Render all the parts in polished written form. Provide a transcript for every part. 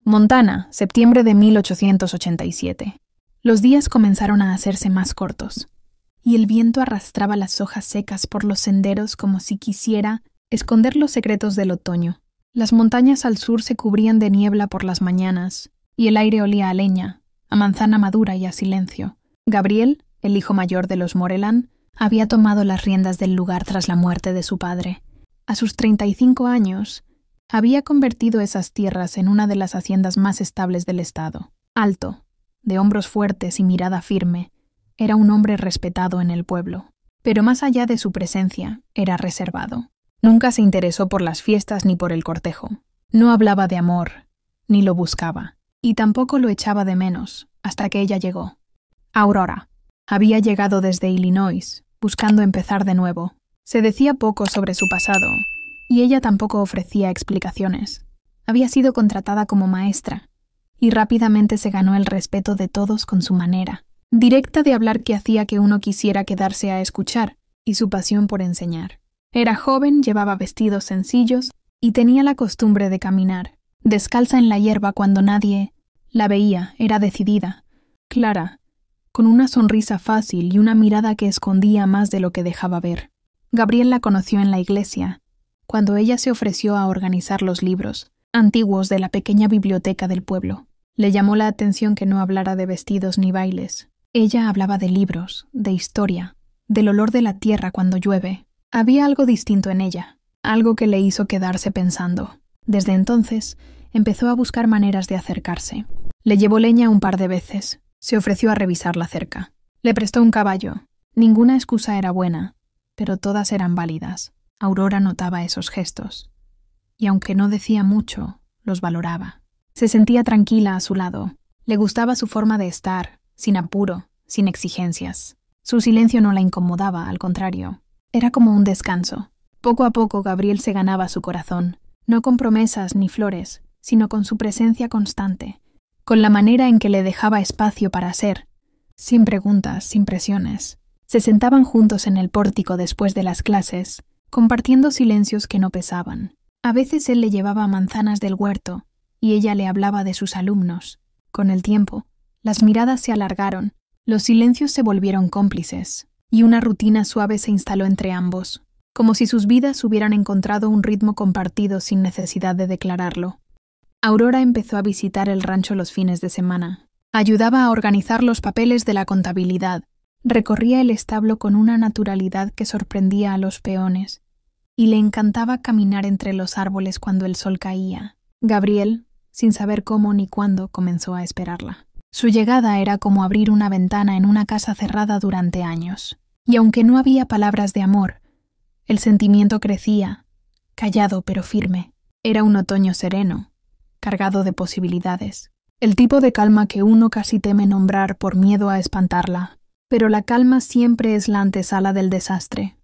Montana, septiembre de 1887. Los días comenzaron a hacerse más cortos, y el viento arrastraba las hojas secas por los senderos como si quisiera esconder los secretos del otoño. Las montañas al sur se cubrían de niebla por las mañanas, y el aire olía a leña, a manzana madura y a silencio. Gabriel, el hijo mayor de los Moreland, había tomado las riendas del lugar tras la muerte de su padre. A sus 35 años, había convertido esas tierras en una de las haciendas más estables del estado. Alto, de hombros fuertes y mirada firme, era un hombre respetado en el pueblo. Pero más allá de su presencia, era reservado. Nunca se interesó por las fiestas ni por el cortejo. No hablaba de amor, ni lo buscaba, y tampoco lo echaba de menos, hasta que ella llegó. Aurora. Había llegado desde Illinois, buscando empezar de nuevo. Se decía poco sobre su pasado, y ella tampoco ofrecía explicaciones. Había sido contratada como maestra, y rápidamente se ganó el respeto de todos con su manera, directa de hablar que hacía que uno quisiera quedarse a escuchar, y su pasión por enseñar. Era joven, llevaba vestidos sencillos, y tenía la costumbre de caminar, descalza en la hierba cuando nadie la veía. Era decidida, clara, con una sonrisa fácil y una mirada que escondía más de lo que dejaba ver. Gabriel la conoció en la iglesia, cuando ella se ofreció a organizar los libros antiguos de la pequeña biblioteca del pueblo. Le llamó la atención que no hablara de vestidos ni bailes. Ella hablaba de libros, de historia, del olor de la tierra cuando llueve. Había algo distinto en ella, algo que le hizo quedarse pensando. Desde entonces, empezó a buscar maneras de acercarse. Le llevó leña un par de veces. Se ofreció a revisar la cerca. Le prestó un caballo. Ninguna excusa era buena, pero todas eran válidas. Aurora notaba esos gestos, y aunque no decía mucho, los valoraba. Se sentía tranquila a su lado. Le gustaba su forma de estar, sin apuro, sin exigencias. Su silencio no la incomodaba, al contrario. Era como un descanso. Poco a poco Gabriel se ganaba su corazón, no con promesas ni flores, sino con su presencia constante, con la manera en que le dejaba espacio para ser, sin preguntas, sin presiones. Se sentaban juntos en el pórtico después de las clases, compartiendo silencios que no pesaban. A veces él le llevaba manzanas del huerto, y ella le hablaba de sus alumnos. Con el tiempo, las miradas se alargaron, los silencios se volvieron cómplices, y una rutina suave se instaló entre ambos, como si sus vidas hubieran encontrado un ritmo compartido sin necesidad de declararlo. Aurora empezó a visitar el rancho los fines de semana. Ayudaba a organizar los papeles de la contabilidad. Recorría el establo con una naturalidad que sorprendía a los peones, y le encantaba caminar entre los árboles cuando el sol caía. Gabriel, sin saber cómo ni cuándo, comenzó a esperarla. Su llegada era como abrir una ventana en una casa cerrada durante años. Y aunque no había palabras de amor, el sentimiento crecía, callado pero firme. Era un otoño sereno, cargado de posibilidades. El tipo de calma que uno casi teme nombrar por miedo a espantarla. Pero la calma siempre es la antesala del desastre.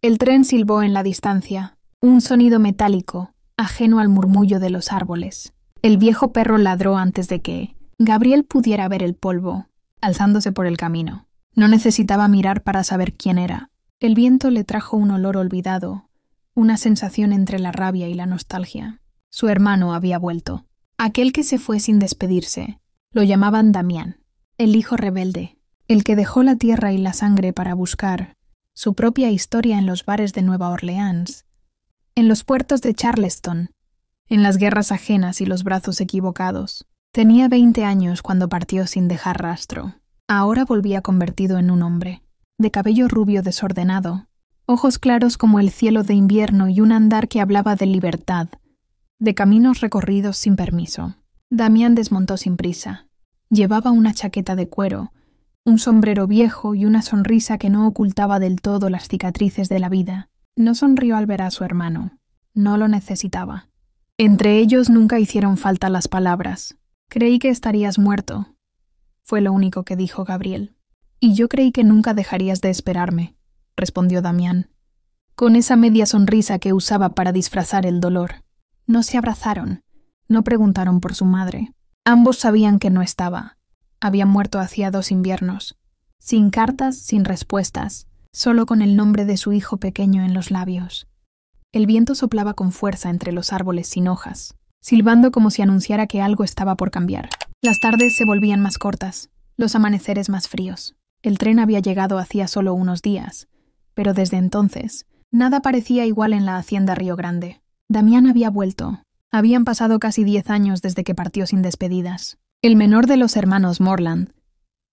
El tren silbó en la distancia, un sonido metálico, ajeno al murmullo de los árboles. El viejo perro ladró antes de que Gabriel pudiera ver el polvo, alzándose por el camino. No necesitaba mirar para saber quién era. El viento le trajo un olor olvidado, una sensación entre la rabia y la nostalgia. Su hermano había vuelto. Aquel que se fue sin despedirse. Lo llamaban Damián, el hijo rebelde, el que dejó la tierra y la sangre para buscar su propia historia en los bares de Nueva Orleans, en los puertos de Charleston, en las guerras ajenas y los brazos equivocados. Tenía 20 años cuando partió sin dejar rastro. Ahora volvía convertido en un hombre, de cabello rubio desordenado, ojos claros como el cielo de invierno y un andar que hablaba de libertad, de caminos recorridos sin permiso. Damián desmontó sin prisa. Llevaba una chaqueta de cuero, un sombrero viejo y una sonrisa que no ocultaba del todo las cicatrices de la vida. No sonrió al ver a su hermano. No lo necesitaba. Entre ellos nunca hicieron falta las palabras. «Creí que estarías muerto», fue lo único que dijo Gabriel. «Y yo creí que nunca dejarías de esperarme», respondió Damián, con esa media sonrisa que usaba para disfrazar el dolor. No se abrazaron, no preguntaron por su madre. Ambos sabían que no estaba. Había muerto hacía 2 inviernos, sin cartas, sin respuestas, solo con el nombre de su hijo pequeño en los labios. El viento soplaba con fuerza entre los árboles sin hojas. silbando como si anunciara que algo estaba por cambiar. Las tardes se volvían más cortas, los amaneceres más fríos. El tren había llegado hacía solo unos días, pero desde entonces, nada parecía igual en la hacienda Río Grande. Damián había vuelto. Habían pasado casi 10 años desde que partió sin despedidas. El menor de los hermanos Morland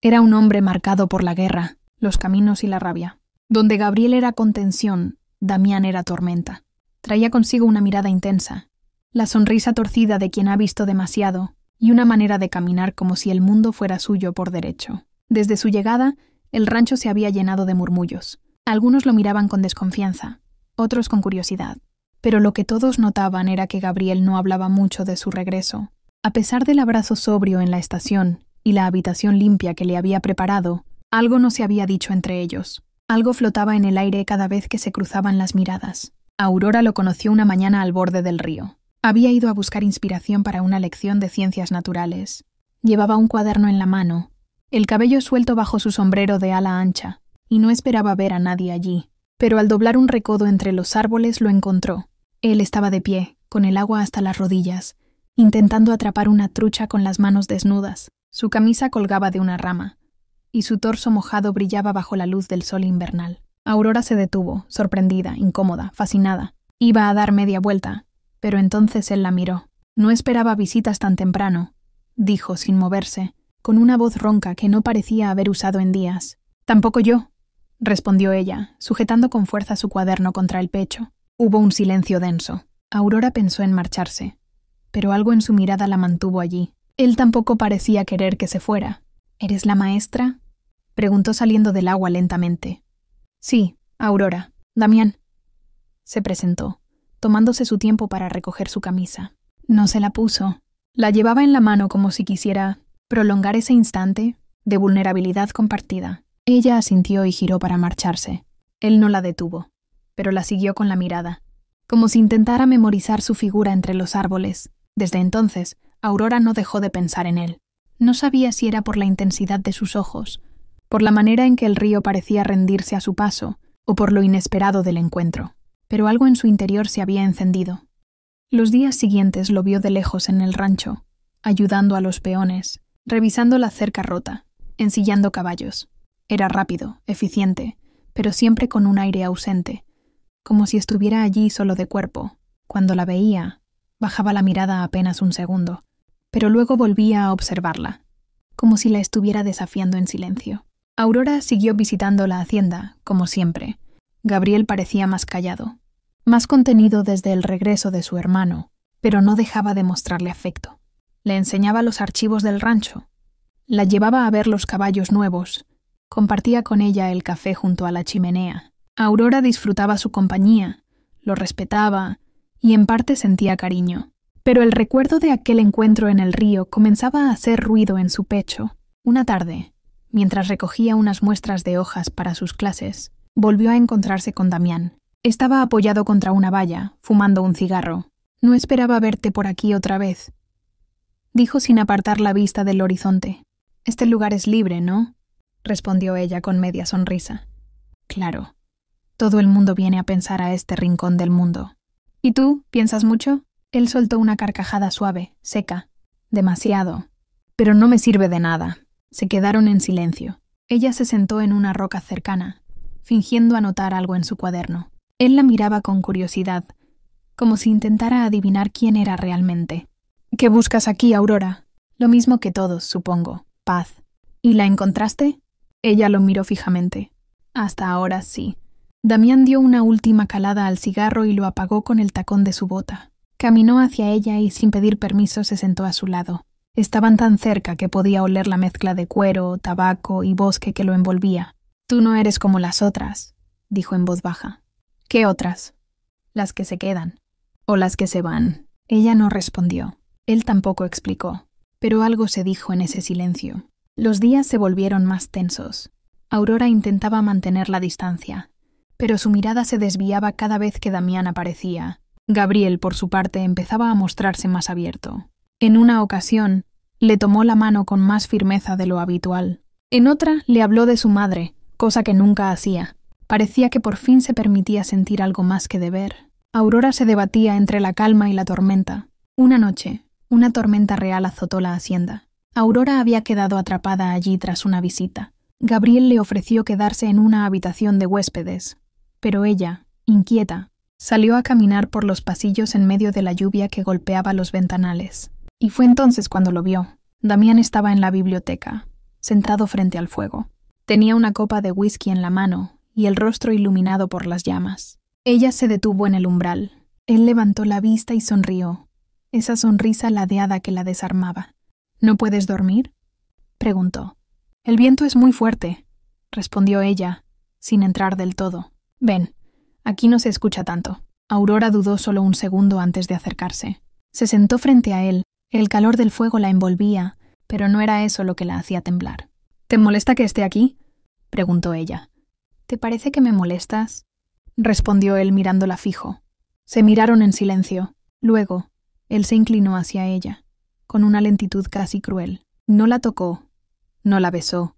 era un hombre marcado por la guerra, los caminos y la rabia. Donde Gabriel era contención, Damián era tormenta. Traía consigo una mirada intensa, la sonrisa torcida de quien ha visto demasiado y una manera de caminar como si el mundo fuera suyo por derecho. Desde su llegada, el rancho se había llenado de murmullos. Algunos lo miraban con desconfianza, otros con curiosidad. Pero lo que todos notaban era que Gabriel no hablaba mucho de su regreso. A pesar del abrazo sobrio en la estación y la habitación limpia que le había preparado, algo no se había dicho entre ellos. Algo flotaba en el aire cada vez que se cruzaban las miradas. Aurora lo conoció una mañana al borde del río. Había ido a buscar inspiración para una lección de ciencias naturales. Llevaba un cuaderno en la mano, el cabello suelto bajo su sombrero de ala ancha, y no esperaba ver a nadie allí. Pero al doblar un recodo entre los árboles lo encontró. Él estaba de pie, con el agua hasta las rodillas, intentando atrapar una trucha con las manos desnudas. Su camisa colgaba de una rama, y su torso mojado brillaba bajo la luz del sol invernal. Aurora se detuvo, sorprendida, incómoda, fascinada. Iba a dar media vuelta, pero entonces él la miró. No esperaba visitas tan temprano, dijo sin moverse, con una voz ronca que no parecía haber usado en días. Tampoco yo, respondió ella, sujetando con fuerza su cuaderno contra el pecho. Hubo un silencio denso. Aurora pensó en marcharse, pero algo en su mirada la mantuvo allí. Él tampoco parecía querer que se fuera. ¿Eres la maestra?, preguntó saliendo del agua lentamente. Sí, Aurora. Damián. Se presentó, tomándose su tiempo para recoger su camisa. No se la puso. La llevaba en la mano como si quisiera prolongar ese instante de vulnerabilidad compartida. Ella asintió y giró para marcharse. Él no la detuvo, pero la siguió con la mirada, como si intentara memorizar su figura entre los árboles. Desde entonces, Aurora no dejó de pensar en él. No sabía si era por la intensidad de sus ojos, por la manera en que el río parecía rendirse a su paso, o por lo inesperado del encuentro. Pero algo en su interior se había encendido. Los días siguientes lo vio de lejos en el rancho, ayudando a los peones, revisando la cerca rota, ensillando caballos. Era rápido, eficiente, pero siempre con un aire ausente, como si estuviera allí solo de cuerpo. Cuando la veía, bajaba la mirada apenas un segundo, pero luego volvía a observarla, como si la estuviera desafiando en silencio. Aurora siguió visitando la hacienda, como siempre. Gabriel parecía más callado, más contenido desde el regreso de su hermano, pero no dejaba de mostrarle afecto. Le enseñaba los archivos del rancho, la llevaba a ver los caballos nuevos, compartía con ella el café junto a la chimenea. Aurora disfrutaba su compañía, lo respetaba y en parte sentía cariño. Pero el recuerdo de aquel encuentro en el río comenzaba a hacer ruido en su pecho. Una tarde, mientras recogía unas muestras de hojas para sus clases, volvió a encontrarse con Damián. Estaba apoyado contra una valla, fumando un cigarro. «No esperaba verte por aquí otra vez», dijo sin apartar la vista del horizonte. «Este lugar es libre, ¿no?», respondió ella con media sonrisa. «Claro. Todo el mundo viene a pensar a este rincón del mundo». «¿Y tú, piensas mucho?». Él soltó una carcajada suave, seca. «Demasiado. Pero no me sirve de nada». Se quedaron en silencio. Ella se sentó en una roca cercana, fingiendo anotar algo en su cuaderno. Él la miraba con curiosidad, como si intentara adivinar quién era realmente. «¿Qué buscas aquí, Aurora?». «Lo mismo que todos, supongo. Paz». «¿Y la encontraste?». Ella lo miró fijamente. «Hasta ahora sí». Damián dio una última calada al cigarro y lo apagó con el tacón de su bota. Caminó hacia ella y sin pedir permiso se sentó a su lado. Estaban tan cerca que podía oler la mezcla de cuero, tabaco y bosque que lo envolvía. «Tú no eres como las otras», dijo en voz baja. «¿Qué otras?». «Las que se quedan». «O las que se van». Ella no respondió. Él tampoco explicó. Pero algo se dijo en ese silencio. Los días se volvieron más tensos. Aurora intentaba mantener la distancia, pero su mirada se desviaba cada vez que Damián aparecía. Gabriel, por su parte, empezaba a mostrarse más abierto. En una ocasión, le tomó la mano con más firmeza de lo habitual. En otra, le habló de su madre, cosa que nunca hacía. Parecía que por fin se permitía sentir algo más que deber. Aurora se debatía entre la calma y la tormenta. Una noche, una tormenta real azotó la hacienda. Aurora había quedado atrapada allí tras una visita. Gabriel le ofreció quedarse en una habitación de huéspedes, pero ella, inquieta, salió a caminar por los pasillos en medio de la lluvia que golpeaba los ventanales. Y fue entonces cuando lo vio. Damián estaba en la biblioteca, sentado frente al fuego. Tenía una copa de whisky en la mano y el rostro iluminado por las llamas. Ella se detuvo en el umbral. Él levantó la vista y sonrió, esa sonrisa ladeada que la desarmaba. ¿No puedes dormir?, preguntó. El viento es muy fuerte, respondió ella, sin entrar del todo. Ven, aquí no se escucha tanto. Aurora dudó solo un segundo antes de acercarse. Se sentó frente a él. El calor del fuego la envolvía, pero no era eso lo que la hacía temblar. ¿Te molesta que esté aquí?, preguntó ella. ¿Te parece que me molestas?, respondió él mirándola fijo. Se miraron en silencio. Luego, él se inclinó hacia ella, con una lentitud casi cruel. No la tocó, no la besó,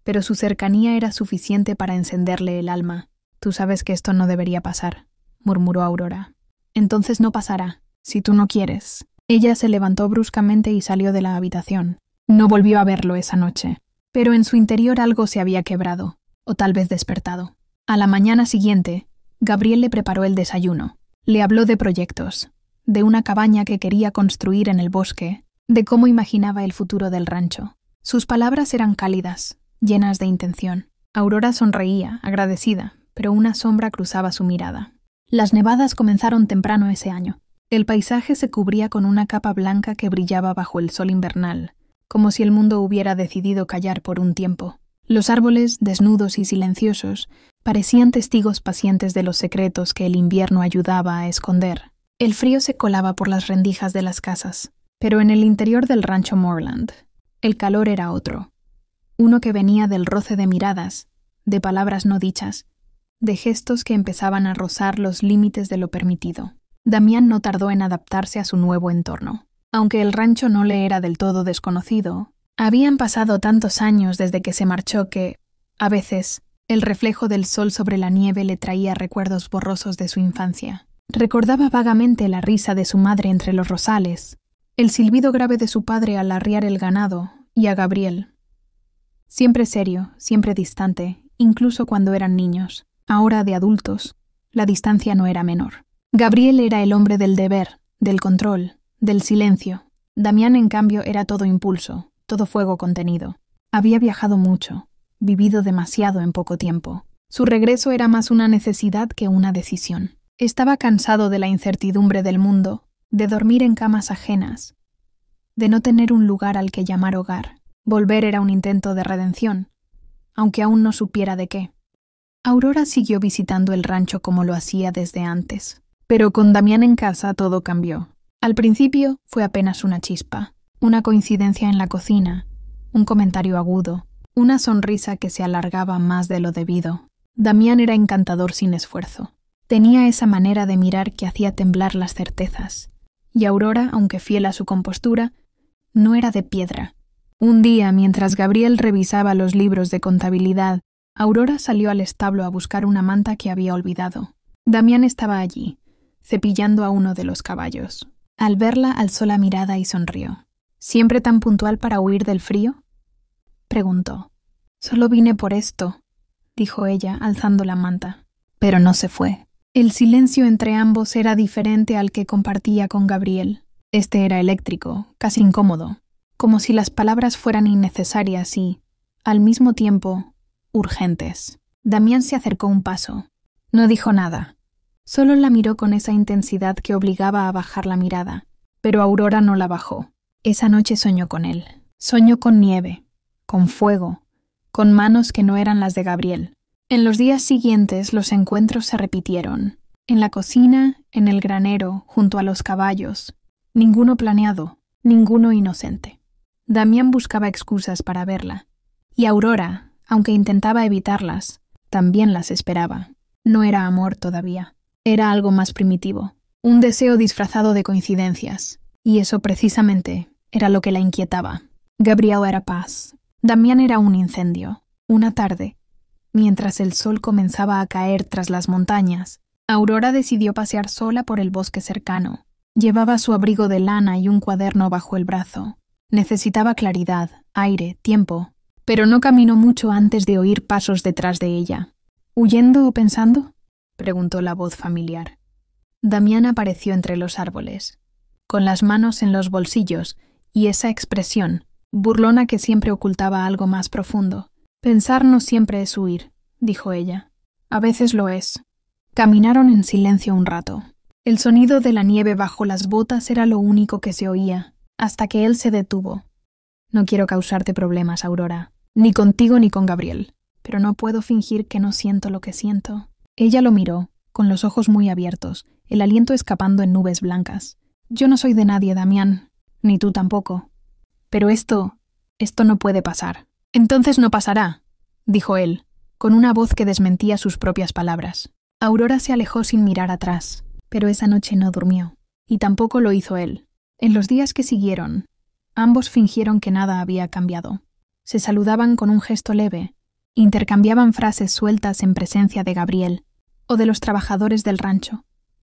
pero su cercanía era suficiente para encenderle el alma. Tú sabes que esto no debería pasar, murmuró Aurora. Entonces no pasará, si tú no quieres. Ella se levantó bruscamente y salió de la habitación. No volvió a verlo esa noche, pero en su interior algo se había quebrado, o tal vez despertado. A la mañana siguiente, Gabriel le preparó el desayuno. Le habló de proyectos, de una cabaña que quería construir en el bosque, de cómo imaginaba el futuro del rancho. Sus palabras eran cálidas, llenas de intención. Aurora sonreía, agradecida, pero una sombra cruzaba su mirada. Las nevadas comenzaron temprano ese año. El paisaje se cubría con una capa blanca que brillaba bajo el sol invernal, como si el mundo hubiera decidido callar por un tiempo. Los árboles, desnudos y silenciosos, parecían testigos pacientes de los secretos que el invierno ayudaba a esconder. El frío se colaba por las rendijas de las casas, pero en el interior del rancho Moorland, el calor era otro. Uno que venía del roce de miradas, de palabras no dichas, de gestos que empezaban a rozar los límites de lo permitido. Damián no tardó en adaptarse a su nuevo entorno. Aunque el rancho no le era del todo desconocido, habían pasado tantos años desde que se marchó que, a veces, el reflejo del sol sobre la nieve le traía recuerdos borrosos de su infancia. Recordaba vagamente la risa de su madre entre los rosales, el silbido grave de su padre al arriar el ganado, y a Gabriel. Siempre serio, siempre distante, incluso cuando eran niños. Ahora de adultos, la distancia no era menor. Gabriel era el hombre del deber, del control, del silencio. Damián, en cambio, era todo impulso, todo fuego contenido. Había viajado mucho, vivido demasiado en poco tiempo. Su regreso era más una necesidad que una decisión. Estaba cansado de la incertidumbre del mundo, de dormir en camas ajenas, de no tener un lugar al que llamar hogar. Volver era un intento de redención, aunque aún no supiera de qué. Aurora siguió visitando el rancho como lo hacía desde antes, pero con Damián en casa todo cambió. Al principio fue apenas una chispa, una coincidencia en la cocina, un comentario agudo, una sonrisa que se alargaba más de lo debido. Damián era encantador sin esfuerzo. Tenía esa manera de mirar que hacía temblar las certezas, y Aurora, aunque fiel a su compostura, no era de piedra. Un día, mientras Gabriel revisaba los libros de contabilidad, Aurora salió al establo a buscar una manta que había olvidado. Damián estaba allí, cepillando a uno de los caballos. Al verla, alzó la mirada y sonrió. ¿Siempre tan puntual para huir del frío?, preguntó. Solo vine por esto, dijo ella, alzando la manta. Pero no se fue. El silencio entre ambos era diferente al que compartía con Gabriel. Este era eléctrico, casi incómodo, como si las palabras fueran innecesarias y, al mismo tiempo, urgentes. Damián se acercó un paso. No dijo nada. Solo la miró con esa intensidad que obligaba a bajar la mirada. Pero Aurora no la bajó. Esa noche soñó con él. Soñó con nieve, con fuego, con manos que no eran las de Gabriel. En los días siguientes los encuentros se repitieron. En la cocina, en el granero, junto a los caballos. Ninguno planeado, ninguno inocente. Damián buscaba excusas para verla. Y Aurora, aunque intentaba evitarlas, también las esperaba. No era amor todavía. Era algo más primitivo. Un deseo disfrazado de coincidencias. Y eso precisamente era lo que la inquietaba. Gabriel era paz. Damián era un incendio. Una tarde, mientras el sol comenzaba a caer tras las montañas, Aurora decidió pasear sola por el bosque cercano. Llevaba su abrigo de lana y un cuaderno bajo el brazo. Necesitaba claridad, aire, tiempo, pero no caminó mucho antes de oír pasos detrás de ella. ¿Huyendo o pensando?, preguntó la voz familiar. Damián apareció entre los árboles, con las manos en los bolsillos y esa expresión, burlona que siempre ocultaba algo más profundo. «Pensar no siempre es huir», dijo ella. «A veces lo es». Caminaron en silencio un rato. El sonido de la nieve bajo las botas era lo único que se oía, hasta que él se detuvo. «No quiero causarte problemas, Aurora, ni contigo ni con Gabriel, pero no puedo fingir que no siento lo que siento». Ella lo miró, con los ojos muy abiertos, el aliento escapando en nubes blancas. «Yo no soy de nadie, Damián, ni tú tampoco. Pero esto no puede pasar». «Entonces no pasará», dijo él, con una voz que desmentía sus propias palabras. Aurora se alejó sin mirar atrás, pero esa noche no durmió, y tampoco lo hizo él. En los días que siguieron, ambos fingieron que nada había cambiado. Se saludaban con un gesto leve, intercambiaban frases sueltas en presencia de Gabriel o de los trabajadores del rancho,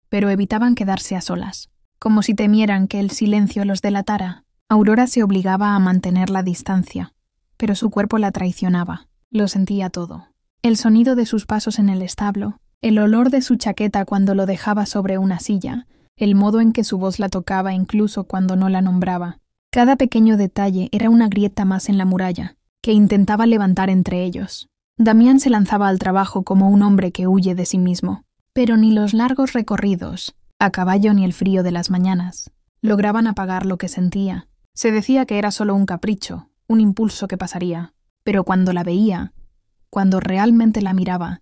pero evitaban quedarse a solas, como si temieran que el silencio los delatara. Aurora se obligaba a mantener la distancia, pero su cuerpo la traicionaba. Lo sentía todo. El sonido de sus pasos en el establo, el olor de su chaqueta cuando lo dejaba sobre una silla, el modo en que su voz la tocaba incluso cuando no la nombraba. Cada pequeño detalle era una grieta más en la muralla, que intentaba levantar entre ellos. Damián se lanzaba al trabajo como un hombre que huye de sí mismo, pero ni los largos recorridos, a caballo ni el frío de las mañanas, lograban apagar lo que sentía. Se decía que era solo un capricho, un impulso que pasaría, pero cuando la veía, cuando realmente la miraba,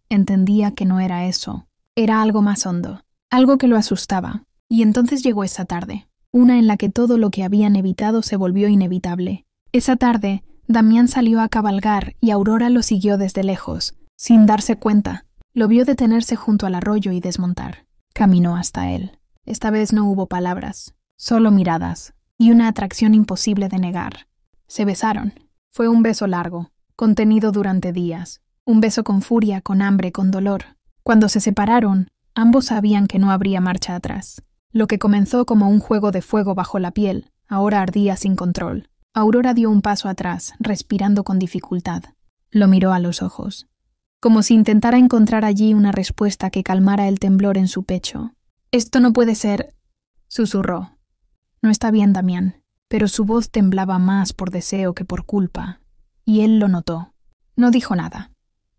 entendía que no era eso, era algo más hondo, algo que lo asustaba. Y entonces llegó esa tarde, una en la que todo lo que habían evitado se volvió inevitable. Esa tarde, Damián salió a cabalgar y Aurora lo siguió desde lejos, sin darse cuenta. Lo vio detenerse junto al arroyo y desmontar. Caminó hasta él. Esta vez no hubo palabras, solo miradas, y una atracción imposible de negar. Se besaron. Fue un beso largo, contenido durante días. Un beso con furia, con hambre, con dolor. Cuando se separaron, ambos sabían que no habría marcha atrás. Lo que comenzó como un juego de fuego bajo la piel, ahora ardía sin control. Aurora dio un paso atrás, respirando con dificultad. Lo miró a los ojos, como si intentara encontrar allí una respuesta que calmara el temblor en su pecho. «Esto no puede ser», susurró. «No está bien, Damián», pero su voz temblaba más por deseo que por culpa, y él lo notó. No dijo nada.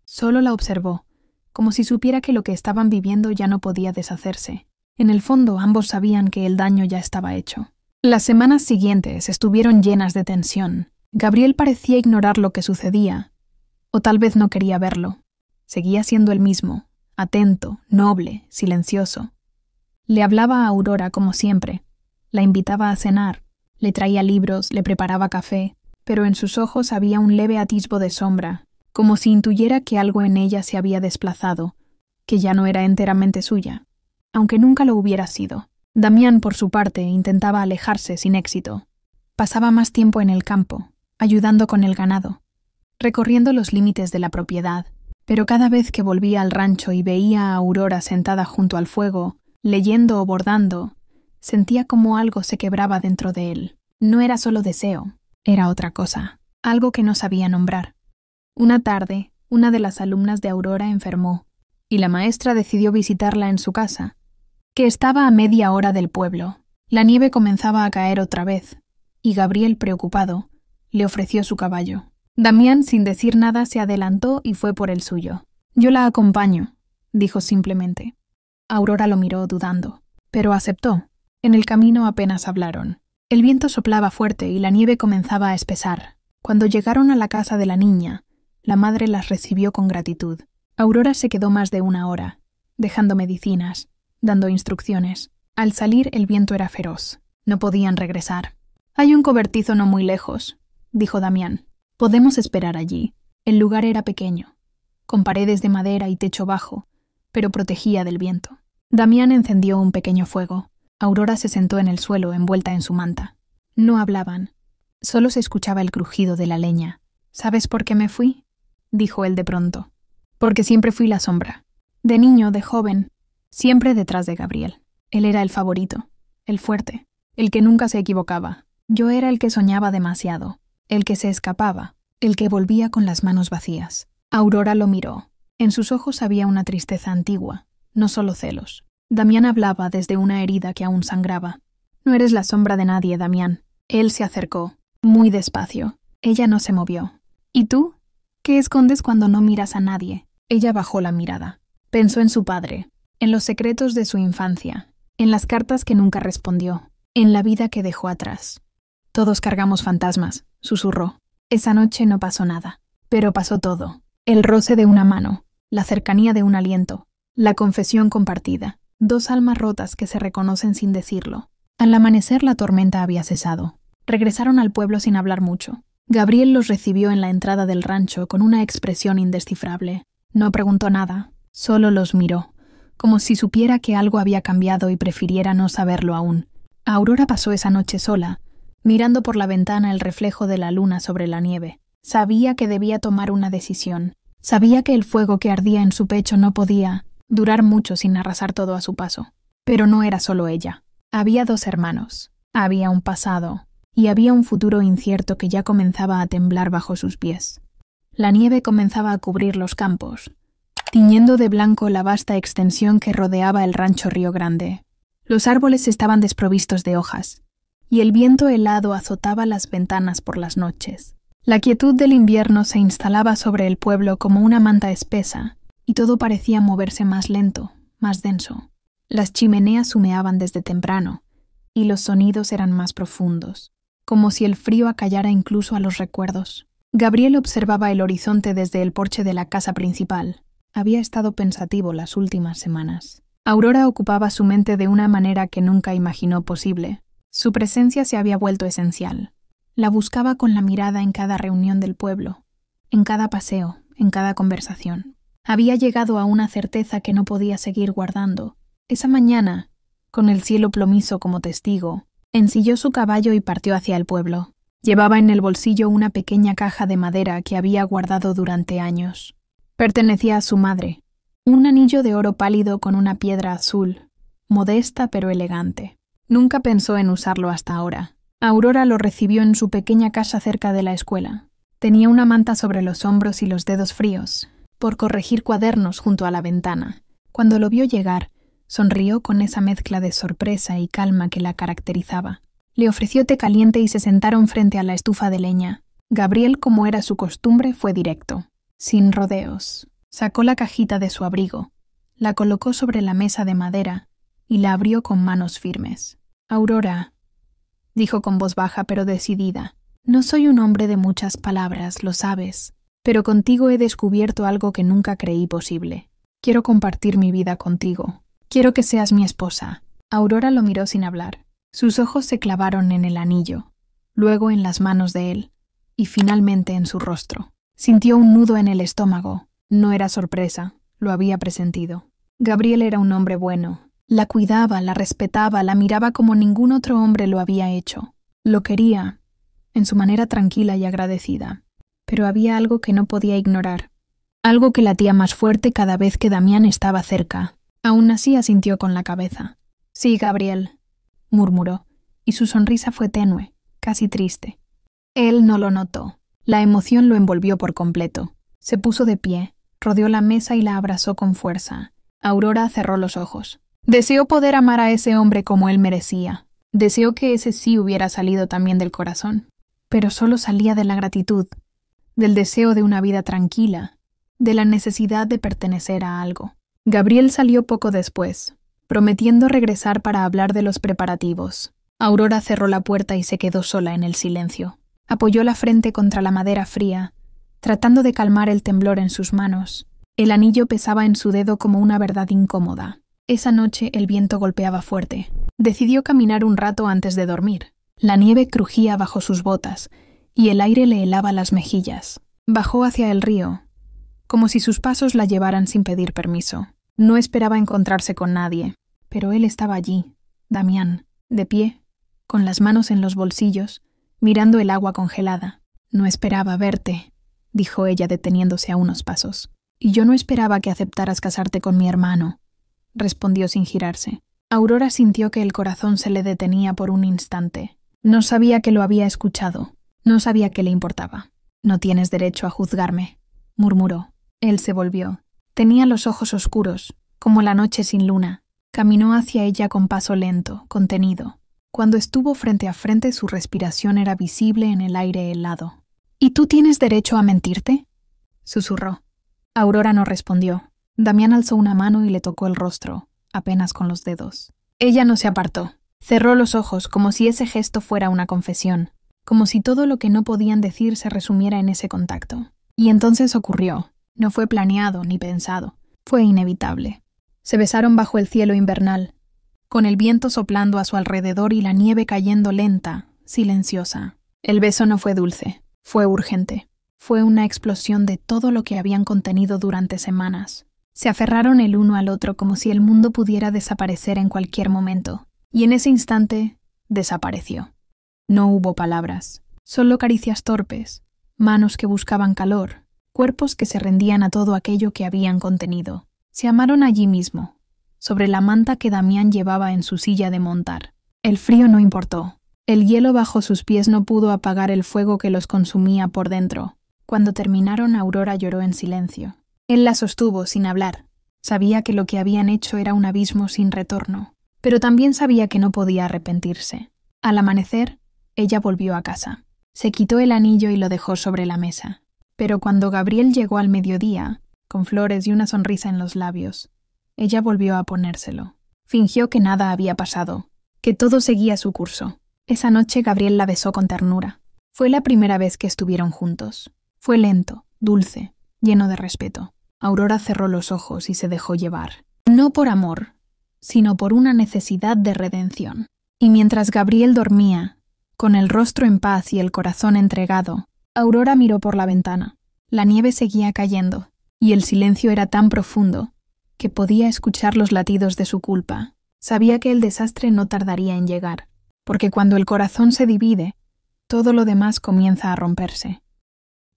Solo la observó, como si supiera que lo que estaban viviendo ya no podía deshacerse. En el fondo, ambos sabían que el daño ya estaba hecho. Las semanas siguientes estuvieron llenas de tensión. Gabriel parecía ignorar lo que sucedía, o tal vez no quería verlo. Seguía siendo el mismo, atento, noble, silencioso. Le hablaba a Aurora como siempre, la invitaba a cenar, le traía libros, le preparaba café, pero en sus ojos había un leve atisbo de sombra, como si intuyera que algo en ella se había desplazado, que ya no era enteramente suya, aunque nunca lo hubiera sido. Damián, por su parte, intentaba alejarse sin éxito. Pasaba más tiempo en el campo, ayudando con el ganado, recorriendo los límites de la propiedad, pero cada vez que volvía al rancho y veía a Aurora sentada junto al fuego, leyendo o bordando, sentía como algo se quebraba dentro de él. No era solo deseo, era otra cosa, algo que no sabía nombrar. Una tarde, una de las alumnas de Aurora enfermó, y la maestra decidió visitarla en su casa, que estaba a media hora del pueblo. La nieve comenzaba a caer otra vez, y Gabriel, preocupado, le ofreció su caballo. Damián, sin decir nada, se adelantó y fue por el suyo. «Yo la acompaño», dijo simplemente. Aurora lo miró dudando, pero aceptó. En el camino apenas hablaron. El viento soplaba fuerte y la nieve comenzaba a espesar. Cuando llegaron a la casa de la niña, la madre las recibió con gratitud. Aurora se quedó más de una hora, dejando medicinas, dando instrucciones. Al salir el viento era feroz. No podían regresar. «Hay un cobertizo no muy lejos», dijo Damián. «Podemos esperar allí». El lugar era pequeño, con paredes de madera y techo bajo, pero protegía del viento. Damián encendió un pequeño fuego. Aurora se sentó en el suelo envuelta en su manta. No hablaban. Solo se escuchaba el crujido de la leña. «¿Sabes por qué me fui?», dijo él de pronto. «Porque siempre fui la sombra. De niño, de joven, siempre detrás de Gabriel. Él era el favorito. el fuerte, el que nunca se equivocaba. Yo era el que soñaba demasiado, el que se escapaba, el que volvía con las manos vacías. Aurora lo miró. En sus ojos había una tristeza antigua, no solo celos. Damián hablaba desde una herida que aún sangraba. No eres la sombra de nadie, Damián. Él se acercó, muy despacio. Ella no se movió. ¿Y tú? ¿Qué escondes cuando no miras a nadie? Ella bajó la mirada. Pensó en su padre, en los secretos de su infancia, en las cartas que nunca respondió, en la vida que dejó atrás. Todos cargamos fantasmas, susurró. Esa noche no pasó nada, pero pasó todo. El roce de una mano, la cercanía de un aliento, la confesión compartida, dos almas rotas que se reconocen sin decirlo. Al amanecer la tormenta había cesado. Regresaron al pueblo sin hablar mucho. Gabriel los recibió en la entrada del rancho con una expresión indescifrable. No preguntó nada, solo los miró, como si supiera que algo había cambiado y prefiriera no saberlo aún. Aurora pasó esa noche sola, mirando por la ventana el reflejo de la luna sobre la nieve. Sabía que debía tomar una decisión. Sabía que el fuego que ardía en su pecho no podía durar mucho sin arrasar todo a su paso. Pero no era solo ella. Había dos hermanos, había un pasado, y había un futuro incierto que ya comenzaba a temblar bajo sus pies. La nieve comenzaba a cubrir los campos, tiñendo de blanco la vasta extensión que rodeaba el rancho Río Grande. Los árboles estaban desprovistos de hojas, y el viento helado azotaba las ventanas por las noches. La quietud del invierno se instalaba sobre el pueblo como una manta espesa, y todo parecía moverse más lento, más denso. Las chimeneas humeaban desde temprano, y los sonidos eran más profundos, como si el frío acallara incluso a los recuerdos. Gabriel observaba el horizonte desde el porche de la casa principal. Había estado pensativo las últimas semanas. Aurora ocupaba su mente de una manera que nunca imaginó posible. Su presencia se había vuelto esencial. La buscaba con la mirada en cada reunión del pueblo, en cada paseo, en cada conversación. Había llegado a una certeza que no podía seguir guardando. Esa mañana, con el cielo plomizo como testigo, ensilló su caballo y partió hacia el pueblo. Llevaba en el bolsillo una pequeña caja de madera que había guardado durante años. Pertenecía a su madre, un anillo de oro pálido con una piedra azul, modesta pero elegante. Nunca pensó en usarlo hasta ahora. Aurora lo recibió en su pequeña casa cerca de la escuela. Tenía una manta sobre los hombros y los dedos fríos, por corregir cuadernos junto a la ventana. Cuando lo vio llegar, sonrió con esa mezcla de sorpresa y calma que la caracterizaba. Le ofreció té caliente y se sentaron frente a la estufa de leña. Gabriel, como era su costumbre, fue directo, sin rodeos. Sacó la cajita de su abrigo, la colocó sobre la mesa de madera y la abrió con manos firmes. «Aurora», dijo con voz baja pero decidida, «no soy un hombre de muchas palabras, lo sabes, pero contigo he descubierto algo que nunca creí posible. Quiero compartir mi vida contigo. Quiero que seas mi esposa». Aurora lo miró sin hablar. Sus ojos se clavaron en el anillo, luego en las manos de él, y finalmente en su rostro. Sintió un nudo en el estómago. No era sorpresa, lo había presentido. Gabriel era un hombre bueno. La cuidaba, la respetaba, la miraba como ningún otro hombre lo había hecho. Lo quería, en su manera tranquila y agradecida. Pero había algo que no podía ignorar. Algo que latía más fuerte cada vez que Damián estaba cerca. Aún así asintió con la cabeza. «Sí, Gabriel», murmuró, y su sonrisa fue tenue, casi triste. Él no lo notó. La emoción lo envolvió por completo. Se puso de pie, rodeó la mesa y la abrazó con fuerza. Aurora cerró los ojos. Deseó poder amar a ese hombre como él merecía. Deseó que ese sí hubiera salido también del corazón. Pero solo salía de la gratitud, del deseo de una vida tranquila, de la necesidad de pertenecer a algo. Gabriel salió poco después, prometiendo regresar para hablar de los preparativos. Aurora cerró la puerta y se quedó sola en el silencio. Apoyó la frente contra la madera fría, tratando de calmar el temblor en sus manos. El anillo pesaba en su dedo como una verdad incómoda. Esa noche el viento golpeaba fuerte. Decidió caminar un rato antes de dormir. La nieve crujía bajo sus botas y el aire le helaba las mejillas. Bajó hacia el río, como si sus pasos la llevaran sin pedir permiso. No esperaba encontrarse con nadie, pero él estaba allí, Damián, de pie, con las manos en los bolsillos, mirando el agua congelada. «No esperaba verte», dijo ella deteniéndose a unos pasos. «Y yo no esperaba que aceptaras casarte con mi hermano», respondió sin girarse. Aurora sintió que el corazón se le detenía por un instante. No sabía que lo había escuchado. No sabía que le importaba. «No tienes derecho a juzgarme», murmuró. Él se volvió. Tenía los ojos oscuros, como la noche sin luna. Caminó hacia ella con paso lento, contenido. Cuando estuvo frente a frente, su respiración era visible en el aire helado. «¿Y tú tienes derecho a mentirte?», susurró. Aurora no respondió. Damián alzó una mano y le tocó el rostro, apenas con los dedos. Ella no se apartó. Cerró los ojos como si ese gesto fuera una confesión, como si todo lo que no podían decir se resumiera en ese contacto. Y entonces ocurrió. No fue planeado ni pensado. Fue inevitable. Se besaron bajo el cielo invernal, con el viento soplando a su alrededor y la nieve cayendo lenta, silenciosa. El beso no fue dulce, fue urgente. Fue una explosión de todo lo que habían contenido durante semanas. Se aferraron el uno al otro como si el mundo pudiera desaparecer en cualquier momento. Y en ese instante, desapareció. No hubo palabras, solo caricias torpes, manos que buscaban calor, cuerpos que se rendían a todo aquello que habían contenido. Se amaron allí mismo, sobre la manta que Damián llevaba en su silla de montar. El frío no importó. El hielo bajo sus pies no pudo apagar el fuego que los consumía por dentro. Cuando terminaron, Aurora lloró en silencio. Él la sostuvo sin hablar. Sabía que lo que habían hecho era un abismo sin retorno, pero también sabía que no podía arrepentirse. Al amanecer, ella volvió a casa. Se quitó el anillo y lo dejó sobre la mesa. Pero cuando Gabriel llegó al mediodía, con flores y una sonrisa en los labios, ella volvió a ponérselo. Fingió que nada había pasado, que todo seguía su curso. Esa noche Gabriel la besó con ternura. Fue la primera vez que estuvieron juntos. Fue lento, dulce, lleno de respeto. Aurora cerró los ojos y se dejó llevar. No por amor, sino por una necesidad de redención. Y mientras Gabriel dormía, con el rostro en paz y el corazón entregado, Aurora miró por la ventana. La nieve seguía cayendo, y el silencio era tan profundo que podía escuchar los latidos de su culpa. Sabía que el desastre no tardaría en llegar, porque cuando el corazón se divide, todo lo demás comienza a romperse.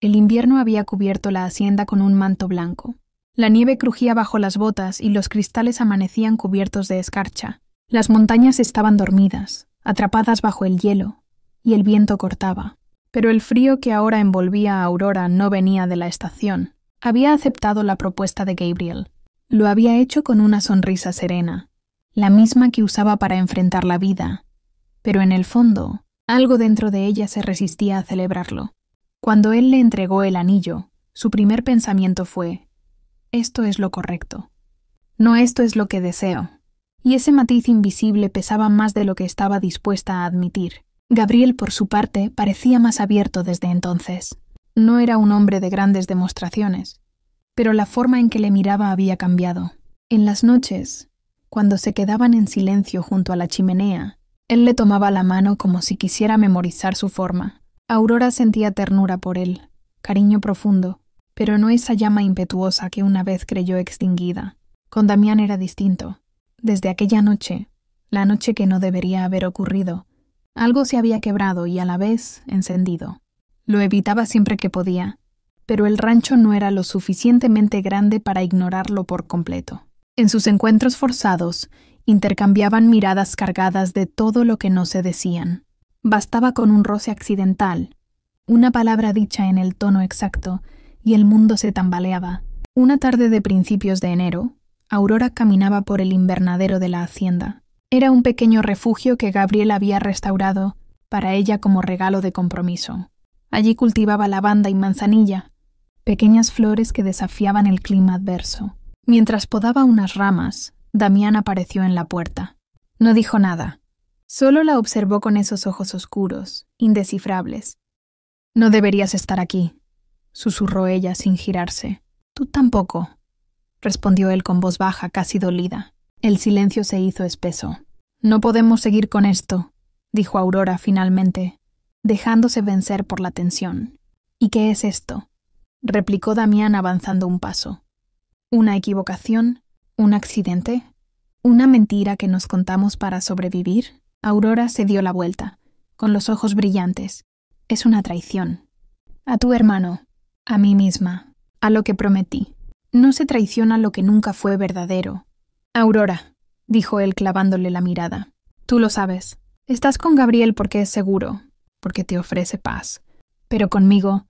El invierno había cubierto la hacienda con un manto blanco. La nieve crujía bajo las botas y los cristales amanecían cubiertos de escarcha. Las montañas estaban dormidas, atrapadas bajo el hielo, y el viento cortaba. Pero el frío que ahora envolvía a Aurora no venía de la estación. Había aceptado la propuesta de Gabriel. Lo había hecho con una sonrisa serena, la misma que usaba para enfrentar la vida. Pero en el fondo, algo dentro de ella se resistía a celebrarlo. Cuando él le entregó el anillo, su primer pensamiento fue: esto es lo correcto. No, esto es lo que deseo. Y ese matiz invisible pesaba más de lo que estaba dispuesta a admitir. Gabriel, por su parte, parecía más abierto desde entonces. No era un hombre de grandes demostraciones, pero la forma en que le miraba había cambiado. En las noches, cuando se quedaban en silencio junto a la chimenea, él le tomaba la mano como si quisiera memorizar su forma. Aurora sentía ternura por él, cariño profundo, pero no esa llama impetuosa que una vez creyó extinguida. Con Damián era distinto. Desde aquella noche, la noche que no debería haber ocurrido, algo se había quebrado y a la vez encendido. Lo evitaba siempre que podía, pero el rancho no era lo suficientemente grande para ignorarlo por completo. En sus encuentros forzados, intercambiaban miradas cargadas de todo lo que no se decían. Bastaba con un roce accidental, una palabra dicha en el tono exacto, y el mundo se tambaleaba. Una tarde de principios de enero, Aurora caminaba por el invernadero de la hacienda. Era un pequeño refugio que Gabriel había restaurado para ella como regalo de compromiso. Allí cultivaba lavanda y manzanilla, pequeñas flores que desafiaban el clima adverso. Mientras podaba unas ramas, Damián apareció en la puerta. No dijo nada. Solo la observó con esos ojos oscuros, indescifrables. «No deberías estar aquí», susurró ella sin girarse. «Tú tampoco», respondió él con voz baja, casi dolida. El silencio se hizo espeso. «No podemos seguir con esto», dijo Aurora finalmente, dejándose vencer por la tensión. «¿Y qué es esto?», replicó Damián avanzando un paso. «¿Una equivocación? ¿Un accidente? ¿Una mentira que nos contamos para sobrevivir?» Aurora se dio la vuelta, con los ojos brillantes. «Es una traición. A tu hermano, a mí misma, a lo que prometí. No se traiciona lo que nunca fue verdadero». «Aurora», dijo él clavándole la mirada. Tú lo sabes. Estás con Gabriel porque es seguro, porque te ofrece paz. Pero conmigo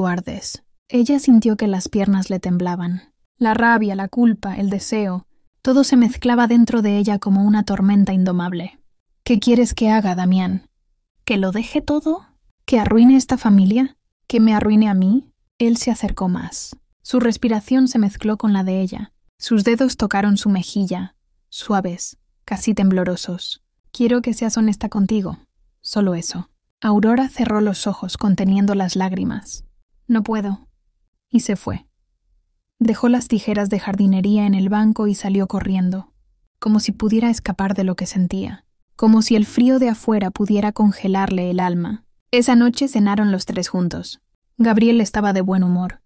ardes. Ella sintió que las piernas le temblaban. La rabia, la culpa, el deseo, todo se mezclaba dentro de ella como una tormenta indomable. ¿Qué quieres que haga, Damián? ¿Que lo deje todo? ¿Que arruine esta familia? ¿Que me arruine a mí? Él se acercó más. Su respiración se mezcló con la de ella. Sus dedos tocaron su mejilla, suaves, casi temblorosos. Quiero que seas honesta contigo. Solo eso. Aurora cerró los ojos conteniendo las lágrimas. No puedo. Y se fue. Dejó las tijeras de jardinería en el banco y salió corriendo, como si pudiera escapar de lo que sentía, como si el frío de afuera pudiera congelarle el alma. Esa noche cenaron los tres juntos. Gabriel estaba de buen humor,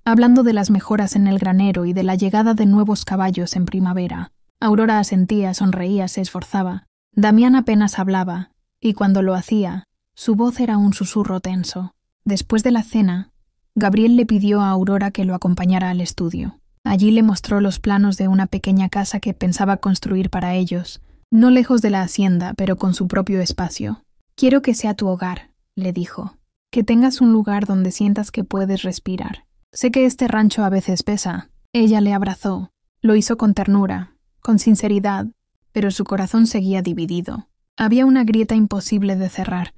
hablando de las mejoras en el granero y de la llegada de nuevos caballos en primavera. Aurora asentía, sonreía, se esforzaba. Damián apenas hablaba, y cuando lo hacía, su voz era un susurro tenso. Después de la cena, Gabriel le pidió a Aurora que lo acompañara al estudio. Allí le mostró los planos de una pequeña casa que pensaba construir para ellos, no lejos de la hacienda, pero con su propio espacio. Quiero que sea tu hogar, le dijo. Que tengas un lugar donde sientas que puedes respirar. Sé que este rancho a veces pesa. Ella le abrazó. Lo hizo con ternura, con sinceridad, pero su corazón seguía dividido. Había una grieta imposible de cerrar,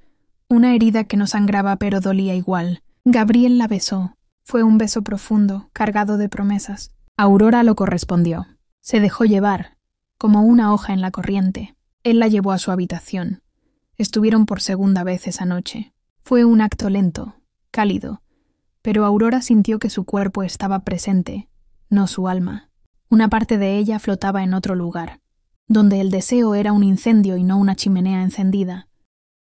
una herida que no sangraba pero dolía igual. Gabriel la besó. Fue un beso profundo, cargado de promesas. Aurora lo correspondió. Se dejó llevar, como una hoja en la corriente. Él la llevó a su habitación. Estuvieron por segunda vez esa noche. Fue un acto lento, cálido, pero Aurora sintió que su cuerpo estaba presente, no su alma. Una parte de ella flotaba en otro lugar, donde el deseo era un incendio y no una chimenea encendida.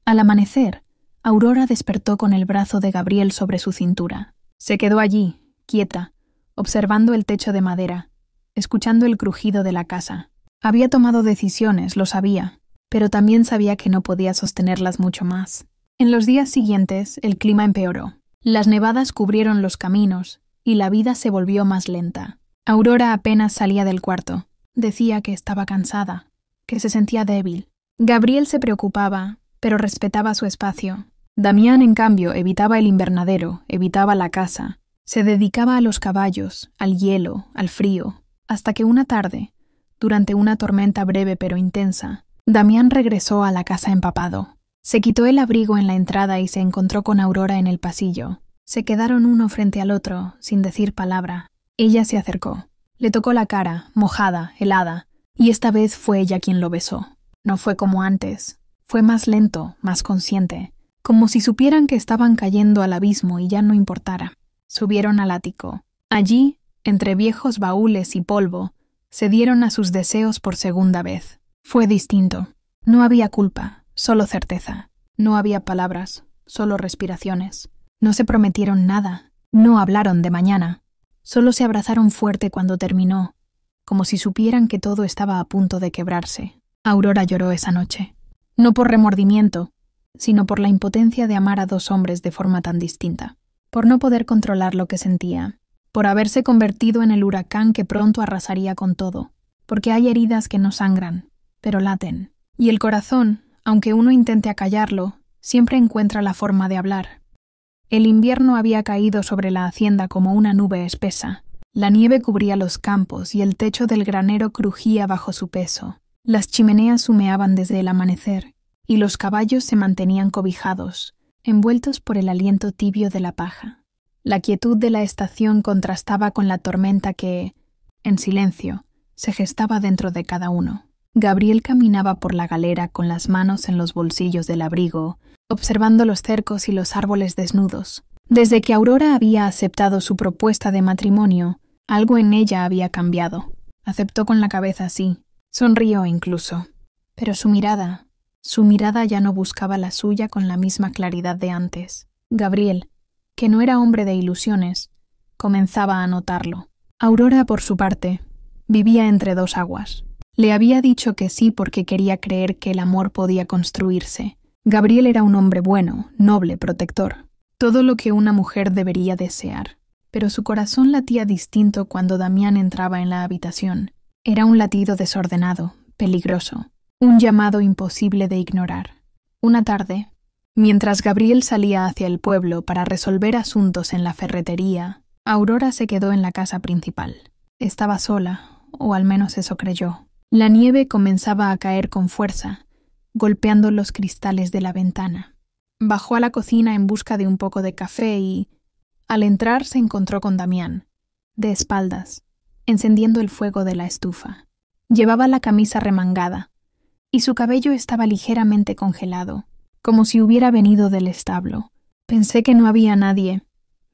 Al amanecer, Aurora despertó con el brazo de Gabriel sobre su cintura. Se quedó allí, quieta, observando el techo de madera, escuchando el crujido de la casa. Había tomado decisiones, lo sabía, pero también sabía que no podía sostenerlas mucho más. En los días siguientes, el clima empeoró. Las nevadas cubrieron los caminos y la vida se volvió más lenta. Aurora apenas salía del cuarto. Decía que estaba cansada, que se sentía débil. Gabriel se preocupaba, pero respetaba su espacio. Damián, en cambio, evitaba el invernadero, evitaba la casa. Se dedicaba a los caballos, al hielo, al frío, hasta que una tarde, durante una tormenta breve pero intensa, Damián regresó a la casa empapado. Se quitó el abrigo en la entrada y se encontró con Aurora en el pasillo. Se quedaron uno frente al otro, sin decir palabra. Ella se acercó. Le tocó la cara, mojada, helada, y esta vez fue ella quien lo besó. No fue como antes. Fue más lento, más consciente, como si supieran que estaban cayendo al abismo y ya no importara. Subieron al ático. Allí, entre viejos baúles y polvo, se dieron a sus deseos por segunda vez. Fue distinto. No había culpa, solo certeza. No había palabras, solo respiraciones. No se prometieron nada, no hablaron de mañana. Solo se abrazaron fuerte cuando terminó, como si supieran que todo estaba a punto de quebrarse. Aurora lloró esa noche. No por remordimiento, sino por la impotencia de amar a dos hombres de forma tan distinta. Por no poder controlar lo que sentía. Por haberse convertido en el huracán que pronto arrasaría con todo. Porque hay heridas que no sangran, pero laten. Y el corazón, aunque uno intente acallarlo, siempre encuentra la forma de hablar. El invierno había caído sobre la hacienda como una nube espesa. La nieve cubría los campos y el techo del granero crujía bajo su peso. Las chimeneas humeaban desde el amanecer, y los caballos se mantenían cobijados, envueltos por el aliento tibio de la paja. La quietud de la estación contrastaba con la tormenta que, en silencio, se gestaba dentro de cada uno. Gabriel caminaba por la galera con las manos en los bolsillos del abrigo, observando los cercos y los árboles desnudos. Desde que Aurora había aceptado su propuesta de matrimonio, algo en ella había cambiado. Aceptó con la cabeza sí, sonrió incluso. Pero su mirada ya no buscaba la suya con la misma claridad de antes. Gabriel, que no era hombre de ilusiones, comenzaba a notarlo. Aurora, por su parte, vivía entre dos aguas. Le había dicho que sí porque quería creer que el amor podía construirse. Gabriel era un hombre bueno, noble, protector. Todo lo que una mujer debería desear. Pero su corazón latía distinto cuando Damián entraba en la habitación. Era un latido desordenado, peligroso, un llamado imposible de ignorar. Una tarde, mientras Gabriel salía hacia el pueblo para resolver asuntos en la ferretería, Aurora se quedó en la casa principal. Estaba sola, o al menos eso creyó. La nieve comenzaba a caer con fuerza, golpeando los cristales de la ventana. Bajó a la cocina en busca de un poco de café y, al entrar, se encontró con Damián, de espaldas, encendiendo el fuego de la estufa. Llevaba la camisa remangada, y su cabello estaba ligeramente congelado, como si hubiera venido del establo. «Pensé que no había nadie»,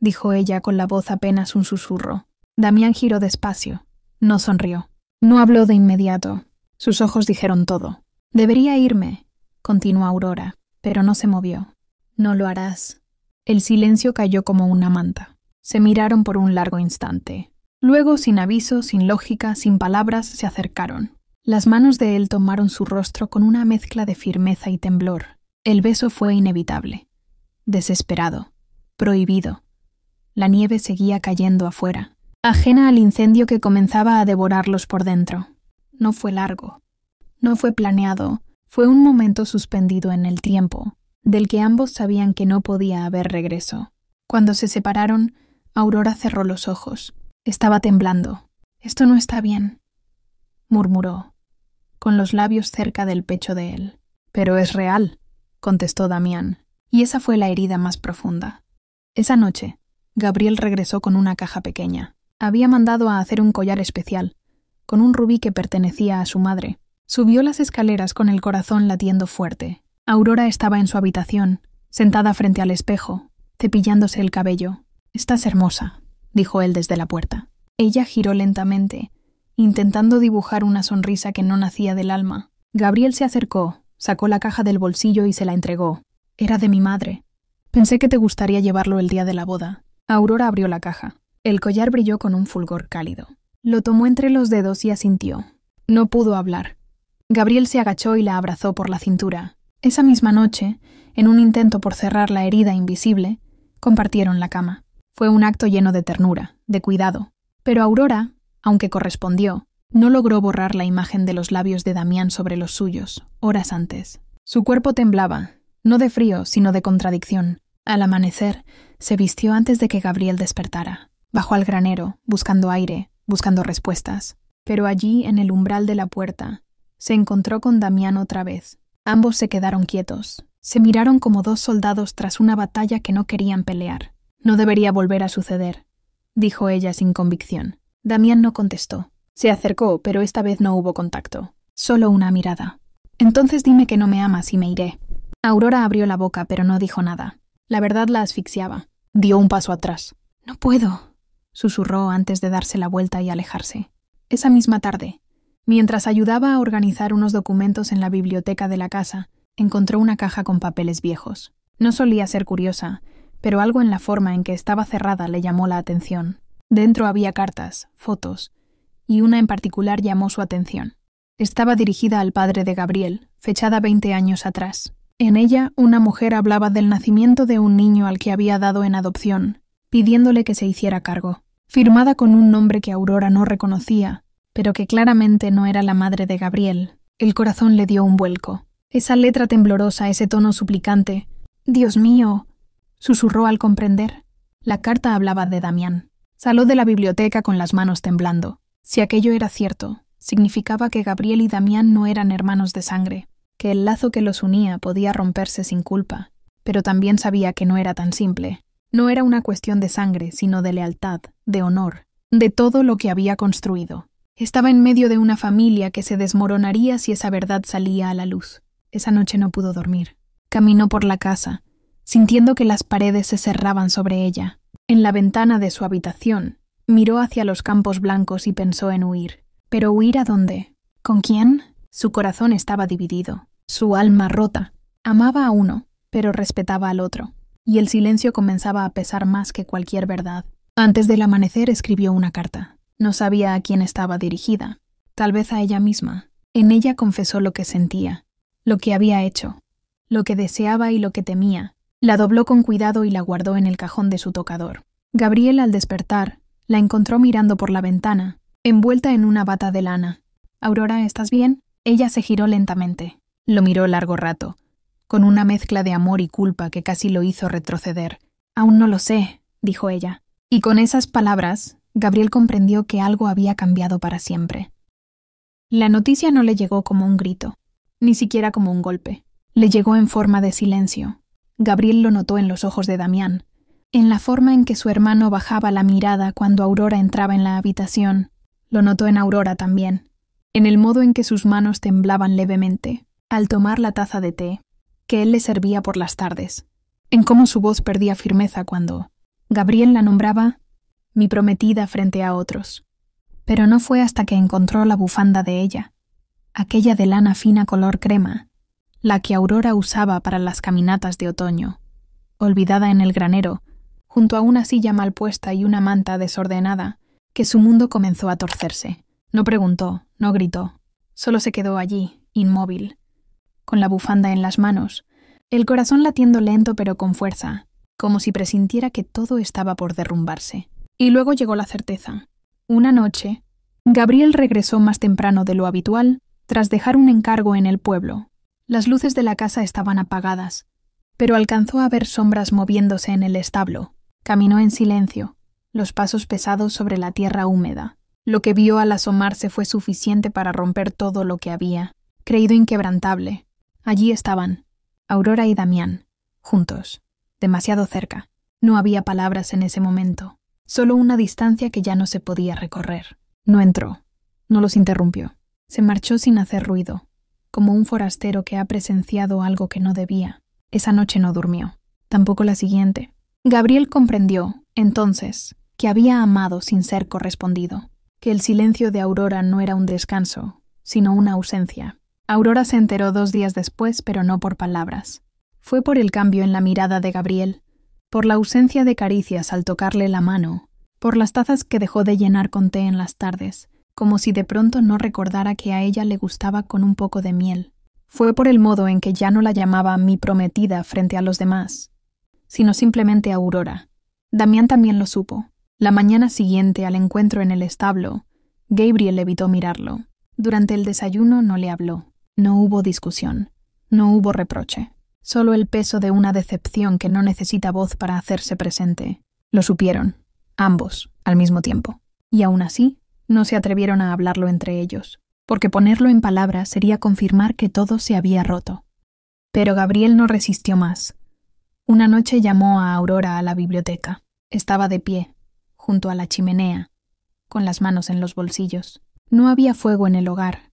dijo ella con la voz apenas un susurro. Damián giró despacio. No sonrió. No habló de inmediato. Sus ojos dijeron todo. «Debería irme», continuó Aurora, pero no se movió. «No lo harás». El silencio cayó como una manta. Se miraron por un largo instante. Luego, sin aviso, sin lógica, sin palabras, se acercaron. Las manos de él tomaron su rostro con una mezcla de firmeza y temblor. El beso fue inevitable. Desesperado. Prohibido. La nieve seguía cayendo afuera, ajena al incendio que comenzaba a devorarlos por dentro. No fue largo. No fue planeado. Fue un momento suspendido en el tiempo, del que ambos sabían que no podía haber regreso. Cuando se separaron, Aurora cerró los ojos. Estaba temblando. «Esto no está bien», murmuró, con los labios cerca del pecho de él. «Pero es real», contestó Damián, y esa fue la herida más profunda. Esa noche, Gabriel regresó con una caja pequeña. Había mandado a hacer un collar especial, con un rubí que pertenecía a su madre. Subió las escaleras con el corazón latiendo fuerte. Aurora estaba en su habitación, sentada frente al espejo, cepillándose el cabello. «Estás hermosa», dijo él desde la puerta. Ella giró lentamente, intentando dibujar una sonrisa que no nacía del alma. Gabriel se acercó, sacó la caja del bolsillo y se la entregó. «Era de mi madre. Pensé que te gustaría llevarlo el día de la boda». Aurora abrió la caja. El collar brilló con un fulgor cálido. Lo tomó entre los dedos y asintió. No pudo hablar. Gabriel se agachó y la abrazó por la cintura. Esa misma noche, en un intento por cerrar la herida invisible, compartieron la cama. Fue un acto lleno de ternura, de cuidado. Pero Aurora, aunque correspondió, no logró borrar la imagen de los labios de Damián sobre los suyos, horas antes. Su cuerpo temblaba, no de frío, sino de contradicción. Al amanecer, se vistió antes de que Gabriel despertara. Bajó al granero, buscando aire, buscando respuestas. Pero allí, en el umbral de la puerta, se encontró con Damián otra vez. Ambos se quedaron quietos. Se miraron como dos soldados tras una batalla que no querían pelear. «No debería volver a suceder», dijo ella sin convicción. Damián no contestó. Se acercó, pero esta vez no hubo contacto. Solo una mirada. «Entonces dime que no me amas y me iré». Aurora abrió la boca, pero no dijo nada. La verdad la asfixiaba. Dio un paso atrás. «No puedo», susurró antes de darse la vuelta y alejarse. Esa misma tarde, mientras ayudaba a organizar unos documentos en la biblioteca de la casa, encontró una caja con papeles viejos. No solía ser curiosa, pero algo en la forma en que estaba cerrada le llamó la atención. Dentro había cartas, fotos, y una en particular llamó su atención. Estaba dirigida al padre de Gabriel, fechada 20 años atrás. En ella, una mujer hablaba del nacimiento de un niño al que había dado en adopción, pidiéndole que se hiciera cargo. Firmada con un nombre que Aurora no reconocía, pero que claramente no era la madre de Gabriel, el corazón le dio un vuelco. Esa letra temblorosa, ese tono suplicante. «Dios mío», susurró al comprender. La carta hablaba de Damián. Salió de la biblioteca con las manos temblando. Si aquello era cierto, significaba que Gabriel y Damián no eran hermanos de sangre, que el lazo que los unía podía romperse sin culpa, pero también sabía que no era tan simple. No era una cuestión de sangre, sino de lealtad, de honor, de todo lo que había construido. Estaba en medio de una familia que se desmoronaría si esa verdad salía a la luz. Esa noche no pudo dormir. Caminó por la casa, sintiendo que las paredes se cerraban sobre ella. En la ventana de su habitación, miró hacia los campos blancos y pensó en huir. ¿Pero huir a dónde? ¿Con quién? Su corazón estaba dividido, su alma rota. Amaba a uno, pero respetaba al otro, y el silencio comenzaba a pesar más que cualquier verdad. Antes del amanecer escribió una carta. No sabía a quién estaba dirigida, tal vez a ella misma. En ella confesó lo que sentía, lo que había hecho, lo que deseaba y lo que temía. La dobló con cuidado y la guardó en el cajón de su tocador. Gabriel, al despertar, la encontró mirando por la ventana, envuelta en una bata de lana. «Aurora, ¿estás bien?» Ella se giró lentamente. Lo miró largo rato, con una mezcla de amor y culpa que casi lo hizo retroceder. «Aún no lo sé», dijo ella. Y con esas palabras, Gabriel comprendió que algo había cambiado para siempre. La noticia no le llegó como un grito, ni siquiera como un golpe. Le llegó en forma de silencio. Gabriel lo notó en los ojos de Damián, en la forma en que su hermano bajaba la mirada cuando Aurora entraba en la habitación. Lo notó en Aurora también, en el modo en que sus manos temblaban levemente al tomar la taza de té que él le servía por las tardes, en cómo su voz perdía firmeza cuando Gabriel la nombraba mi prometida frente a otros. Pero no fue hasta que encontró la bufanda de ella, aquella de lana fina color crema, la que Aurora usaba para las caminatas de otoño, olvidada en el granero, junto a una silla mal puesta y una manta desordenada, que su mundo comenzó a torcerse. No preguntó, no gritó, solo se quedó allí, inmóvil, con la bufanda en las manos, el corazón latiendo lento pero con fuerza, como si presintiera que todo estaba por derrumbarse. Y luego llegó la certeza. Una noche, Gabriel regresó más temprano de lo habitual, tras dejar un encargo en el pueblo. Las luces de la casa estaban apagadas, pero alcanzó a ver sombras moviéndose en el establo. Caminó en silencio, los pasos pesados sobre la tierra húmeda. Lo que vio al asomarse fue suficiente para romper todo lo que había creído inquebrantable. Allí estaban, Aurora y Damián, juntos, demasiado cerca. No había palabras en ese momento, solo una distancia que ya no se podía recorrer. No entró, no los interrumpió. Se marchó sin hacer ruido, como un forastero que ha presenciado algo que no debía. Esa noche no durmió, tampoco la siguiente. Gabriel comprendió, entonces, que había amado sin ser correspondido, que el silencio de Aurora no era un descanso, sino una ausencia. Aurora se enteró 2 días después, pero no por palabras. Fue por el cambio en la mirada de Gabriel, por la ausencia de caricias al tocarle la mano, por las tazas que dejó de llenar con té en las tardes, como si de pronto no recordara que a ella le gustaba con un poco de miel. Fue por el modo en que ya no la llamaba mi prometida frente a los demás, sino simplemente Aurora. Damián también lo supo. La mañana siguiente al encuentro en el establo, Gabriel evitó mirarlo. Durante el desayuno no le habló. No hubo discusión, no hubo reproche, solo el peso de una decepción que no necesita voz para hacerse presente. Lo supieron, ambos, al mismo tiempo. Y aún así, no se atrevieron a hablarlo entre ellos, porque ponerlo en palabras sería confirmar que todo se había roto. Pero Gabriel no resistió más. Una noche llamó a Aurora a la biblioteca. Estaba de pie, junto a la chimenea, con las manos en los bolsillos. No había fuego en el hogar,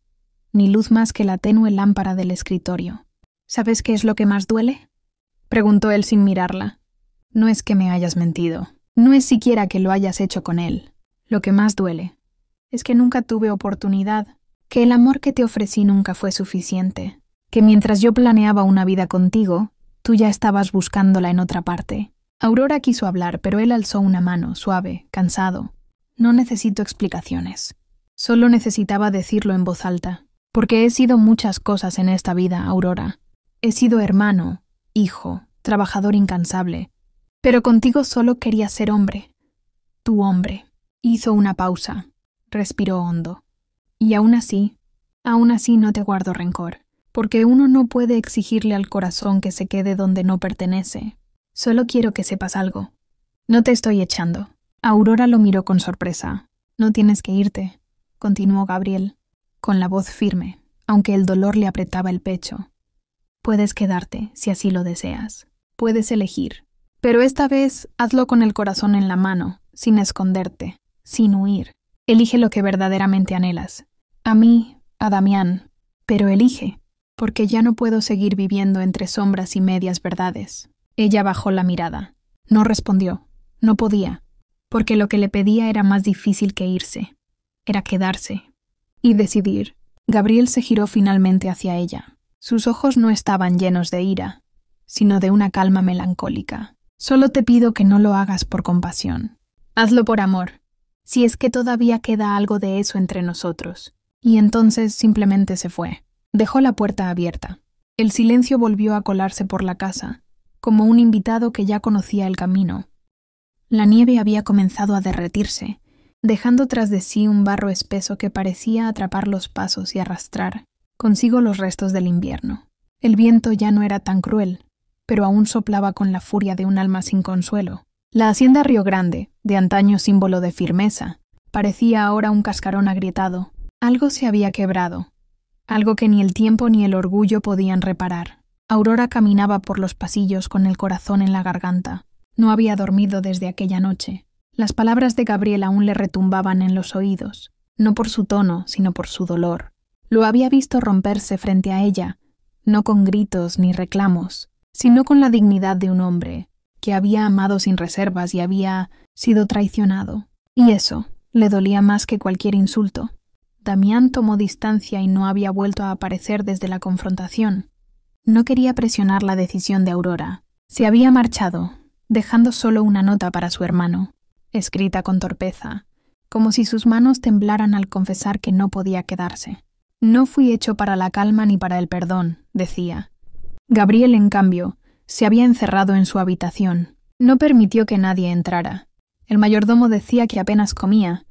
ni luz más que la tenue lámpara del escritorio. «¿Sabes qué es lo que más duele?», preguntó él sin mirarla. «No es que me hayas mentido, no es siquiera que lo hayas hecho con él. Lo que más duele es que nunca tuve oportunidad, que el amor que te ofrecí nunca fue suficiente, que mientras yo planeaba una vida contigo, tú ya estabas buscándola en otra parte». Aurora quiso hablar, pero él alzó una mano, suave, cansado. «No necesito explicaciones. Solo necesitaba decirlo en voz alta, porque he sido muchas cosas en esta vida, Aurora. He sido hermano, hijo, trabajador incansable, pero contigo solo quería ser hombre. Tu hombre». Hizo una pausa, respiró hondo. «Y aún así no te guardo rencor, porque uno no puede exigirle al corazón que se quede donde no pertenece. Solo quiero que sepas algo. No te estoy echando». Aurora lo miró con sorpresa. «No tienes que irte», continuó Gabriel, con la voz firme, aunque el dolor le apretaba el pecho. «Puedes quedarte, si así lo deseas. Puedes elegir. Pero esta vez hazlo con el corazón en la mano, sin esconderte, sin huir. Elige lo que verdaderamente anhelas. A mí, a Damián. Pero elige, porque ya no puedo seguir viviendo entre sombras y medias verdades». Ella bajó la mirada. No respondió. No podía, porque lo que le pedía era más difícil que irse. Era quedarse y decidir. Gabriel se giró finalmente hacia ella. Sus ojos no estaban llenos de ira, sino de una calma melancólica. «Solo te pido que no lo hagas por compasión. Hazlo por amor, si es que todavía queda algo de eso entre nosotros». Y entonces simplemente se fue. Dejó la puerta abierta. El silencio volvió a colarse por la casa, como un invitado que ya conocía el camino. La nieve había comenzado a derretirse, dejando tras de sí un barro espeso que parecía atrapar los pasos y arrastrar consigo los restos del invierno. El viento ya no era tan cruel, pero aún soplaba con la furia de un alma sin consuelo. La hacienda Río Grande, de antaño símbolo de firmeza, parecía ahora un cascarón agrietado. Algo se había quebrado, algo que ni el tiempo ni el orgullo podían reparar. Aurora caminaba por los pasillos con el corazón en la garganta. No había dormido desde aquella noche. Las palabras de Gabriel aún le retumbaban en los oídos, no por su tono, sino por su dolor. Lo había visto romperse frente a ella, no con gritos ni reclamos, sino con la dignidad de un hombre que había amado sin reservas y había sido traicionado. Y eso le dolía más que cualquier insulto. Damián tomó distancia y no había vuelto a aparecer desde la confrontación. No quería presionar la decisión de Aurora. Se había marchado, dejando solo una nota para su hermano, escrita con torpeza, como si sus manos temblaran al confesar que no podía quedarse. No fui hecho para la calma ni para el perdón, decía. Gabriel, en cambio, se había encerrado en su habitación. No permitió que nadie entrara. El mayordomo decía que apenas comía,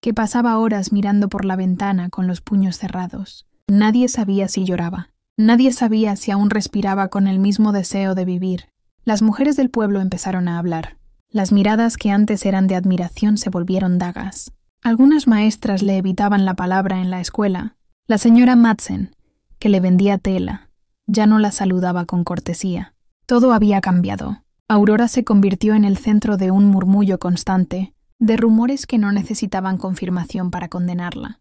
que pasaba horas mirando por la ventana con los puños cerrados. Nadie sabía si lloraba. Nadie sabía si aún respiraba con el mismo deseo de vivir. Las mujeres del pueblo empezaron a hablar. Las miradas que antes eran de admiración se volvieron dagas. Algunas maestras le evitaban la palabra en la escuela. La señora Madsen, que le vendía tela, ya no la saludaba con cortesía. Todo había cambiado. Aurora se convirtió en el centro de un murmullo constante, de rumores que no necesitaban confirmación para condenarla.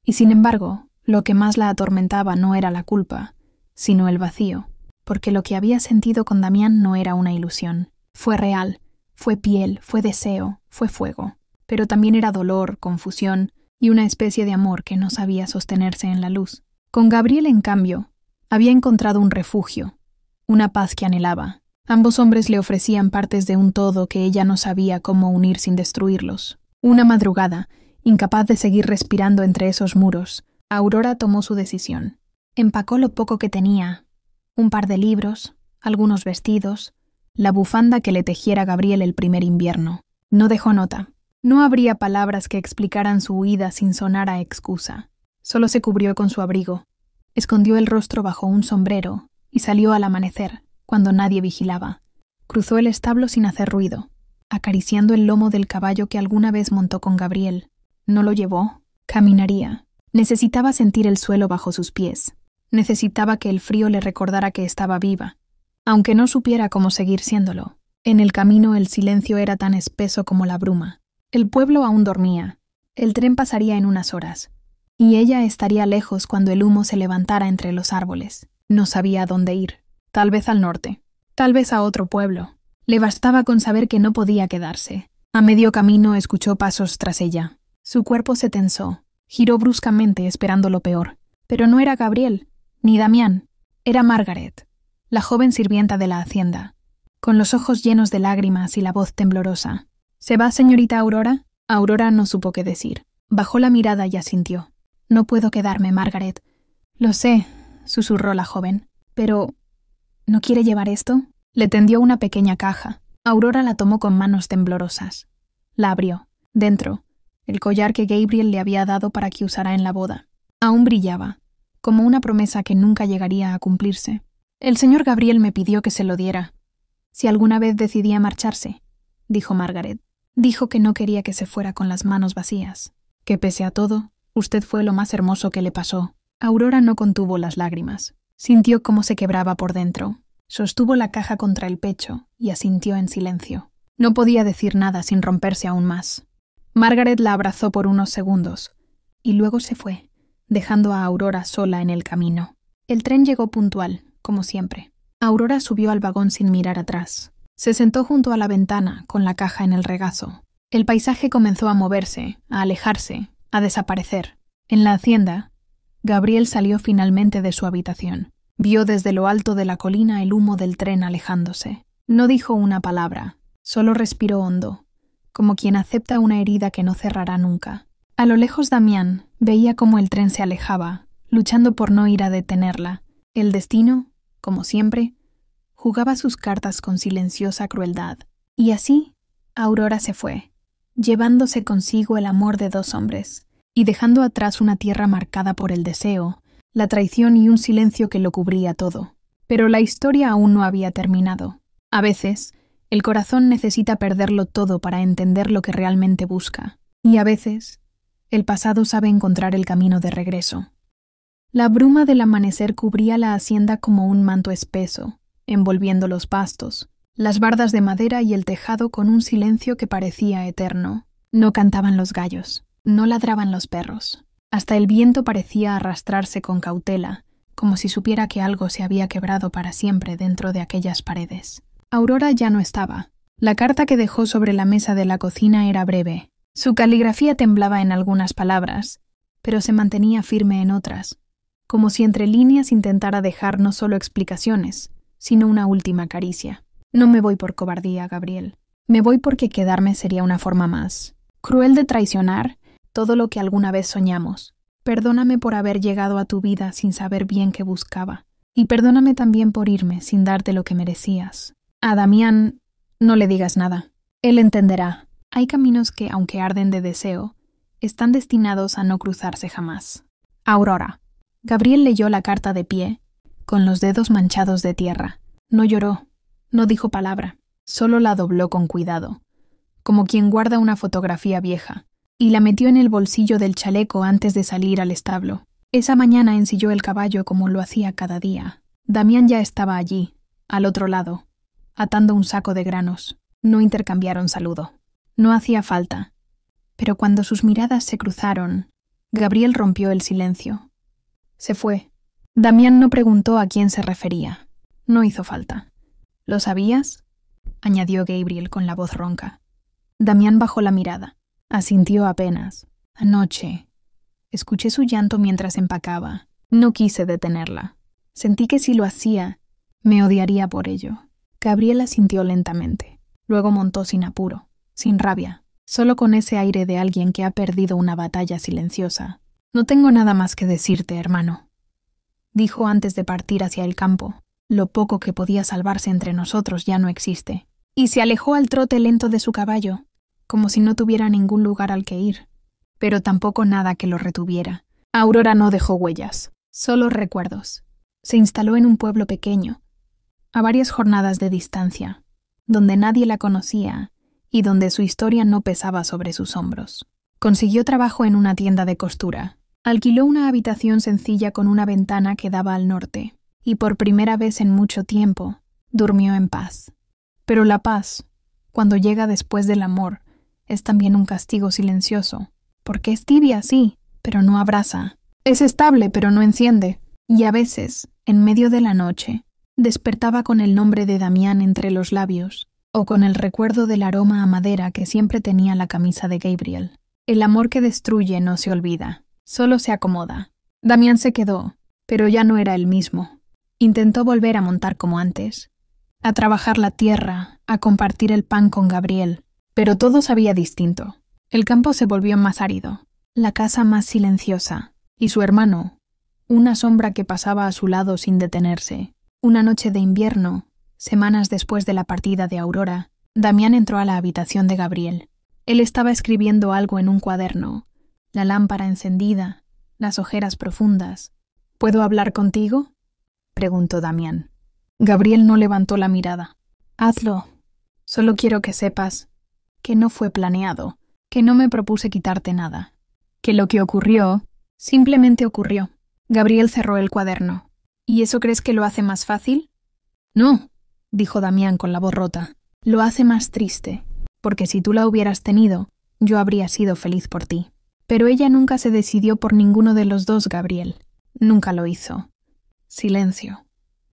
Y sin embargo, lo que más la atormentaba no era la culpa, sino el vacío, porque lo que había sentido con Damián no era una ilusión. Fue real, fue piel, fue deseo, fue fuego, pero también era dolor, confusión y una especie de amor que no sabía sostenerse en la luz. Con Gabriel, en cambio, había encontrado un refugio, una paz que anhelaba. Ambos hombres le ofrecían partes de un todo que ella no sabía cómo unir sin destruirlos. Una madrugada, incapaz de seguir respirando entre esos muros, Aurora tomó su decisión. Empacó lo poco que tenía, un par de libros, algunos vestidos, la bufanda que le tejiera Gabriel el primer invierno. No dejó nota. No habría palabras que explicaran su huida sin sonar a excusa. Solo se cubrió con su abrigo, escondió el rostro bajo un sombrero y salió al amanecer, cuando nadie vigilaba. Cruzó el establo sin hacer ruido, acariciando el lomo del caballo que alguna vez montó con Gabriel. No lo llevó, caminaría. Necesitaba sentir el suelo bajo sus pies. Necesitaba que el frío le recordara que estaba viva, aunque no supiera cómo seguir siéndolo. En el camino el silencio era tan espeso como la bruma. El pueblo aún dormía. El tren pasaría en unas horas, y ella estaría lejos cuando el humo se levantara entre los árboles. No sabía a dónde ir. Tal vez al norte, tal vez a otro pueblo. Le bastaba con saber que no podía quedarse. A medio camino escuchó pasos tras ella. Su cuerpo se tensó. Giró bruscamente esperando lo peor. Pero no era Gabriel, ni Damián. Era Margaret, la joven sirvienta de la hacienda, con los ojos llenos de lágrimas y la voz temblorosa. ¿Se va, señorita Aurora? Aurora no supo qué decir. Bajó la mirada y asintió. No puedo quedarme, Margaret. Lo sé, susurró la joven. Pero ¿no quiere llevar esto? Le tendió una pequeña caja. Aurora la tomó con manos temblorosas. La abrió. Dentro, el collar que Gabriel le había dado para que usara en la boda. Aún brillaba, como una promesa que nunca llegaría a cumplirse. El señor Gabriel me pidió que se lo diera, si alguna vez decidía marcharse, dijo Margaret. Dijo que no quería que se fuera con las manos vacías, que pese a todo, usted fue lo más hermoso que le pasó. Aurora no contuvo las lágrimas. Sintió cómo se quebraba por dentro. Sostuvo la caja contra el pecho y asintió en silencio. No podía decir nada sin romperse aún más. Margaret la abrazó por unos segundos, y luego se fue, dejando a Aurora sola en el camino. El tren llegó puntual, como siempre. Aurora subió al vagón sin mirar atrás. Se sentó junto a la ventana, con la caja en el regazo. El paisaje comenzó a moverse, a alejarse, a desaparecer. En la hacienda, Gabriel salió finalmente de su habitación. Vio desde lo alto de la colina el humo del tren alejándose. No dijo una palabra, solo respiró hondo, como quien acepta una herida que no cerrará nunca. A lo lejos Damián veía cómo el tren se alejaba, luchando por no ir a detenerla. El destino, como siempre, jugaba sus cartas con silenciosa crueldad. Y así, Aurora se fue, llevándose consigo el amor de 2 hombres, y dejando atrás una tierra marcada por el deseo, la traición y un silencio que lo cubría todo. Pero la historia aún no había terminado. A veces, el corazón necesita perderlo todo para entender lo que realmente busca, y a veces, el pasado sabe encontrar el camino de regreso. La bruma del amanecer cubría la hacienda como un manto espeso, envolviendo los pastos, las bardas de madera y el tejado con un silencio que parecía eterno. No cantaban los gallos, no ladraban los perros. Hasta el viento parecía arrastrarse con cautela, como si supiera que algo se había quebrado para siempre dentro de aquellas paredes. Aurora ya no estaba. La carta que dejó sobre la mesa de la cocina era breve. Su caligrafía temblaba en algunas palabras, pero se mantenía firme en otras, como si entre líneas intentara dejar no solo explicaciones, sino una última caricia. No me voy por cobardía, Gabriel. Me voy porque quedarme sería una forma más cruel de traicionar todo lo que alguna vez soñamos. Perdóname por haber llegado a tu vida sin saber bien qué buscaba. Y perdóname también por irme sin darte lo que merecías. A Damián no le digas nada. Él entenderá. Hay caminos que, aunque arden de deseo, están destinados a no cruzarse jamás. Aurora. Gabriel leyó la carta de pie, con los dedos manchados de tierra. No lloró, no dijo palabra, solo la dobló con cuidado, como quien guarda una fotografía vieja, y la metió en el bolsillo del chaleco antes de salir al establo. Esa mañana ensilló el caballo como lo hacía cada día. Damián ya estaba allí, al otro lado, atando un saco de granos. No intercambiaron saludo. No hacía falta. Pero cuando sus miradas se cruzaron, Gabriel rompió el silencio. Se fue. Damián no preguntó a quién se refería. No hizo falta. ¿Lo sabías?, añadió Gabriel con la voz ronca. Damián bajó la mirada. Asintió apenas. Anoche. Escuché su llanto mientras empacaba. No quise detenerla. Sentí que si lo hacía, me odiaría por ello. Gabriel asintió lentamente. Luego montó sin apuro, sin rabia, solo con ese aire de alguien que ha perdido una batalla silenciosa. No tengo nada más que decirte, hermano, dijo antes de partir hacia el campo. Lo poco que podía salvarse entre nosotros ya no existe. Y se alejó al trote lento de su caballo, como si no tuviera ningún lugar al que ir, pero tampoco nada que lo retuviera. Aurora no dejó huellas, solo recuerdos. Se instaló en un pueblo pequeño, a varias jornadas de distancia, donde nadie la conocía y donde su historia no pesaba sobre sus hombros. Consiguió trabajo en una tienda de costura. Alquiló una habitación sencilla con una ventana que daba al norte, y por primera vez en mucho tiempo, durmió en paz. Pero la paz, cuando llega después del amor, es también un castigo silencioso, porque es tibia, sí, pero no abraza. Es estable, pero no enciende. Y a veces, en medio de la noche, despertaba con el nombre de Damián entre los labios, o con el recuerdo del aroma a madera que siempre tenía la camisa de Gabriel. El amor que destruye no se olvida, solo se acomoda. Damián se quedó, pero ya no era el mismo. Intentó volver a montar como antes, a trabajar la tierra, a compartir el pan con Gabriel, pero todo sabía distinto. El campo se volvió más árido, la casa más silenciosa, y su hermano, una sombra que pasaba a su lado sin detenerse. Una noche de invierno, semanas después de la partida de Aurora, Damián entró a la habitación de Gabriel. Él estaba escribiendo algo en un cuaderno, la lámpara encendida, las ojeras profundas. ¿Puedo hablar contigo?, preguntó Damián. Gabriel no levantó la mirada. Hazlo. Solo quiero que sepas que no fue planeado, que no me propuse quitarte nada, que lo que ocurrió simplemente ocurrió. Gabriel cerró el cuaderno. ¿Y eso crees que lo hace más fácil? No, dijo Damián con la voz rota. Lo hace más triste, porque si tú la hubieras tenido, yo habría sido feliz por ti. Pero ella nunca se decidió por ninguno de los dos, Gabriel. Nunca lo hizo. Silencio.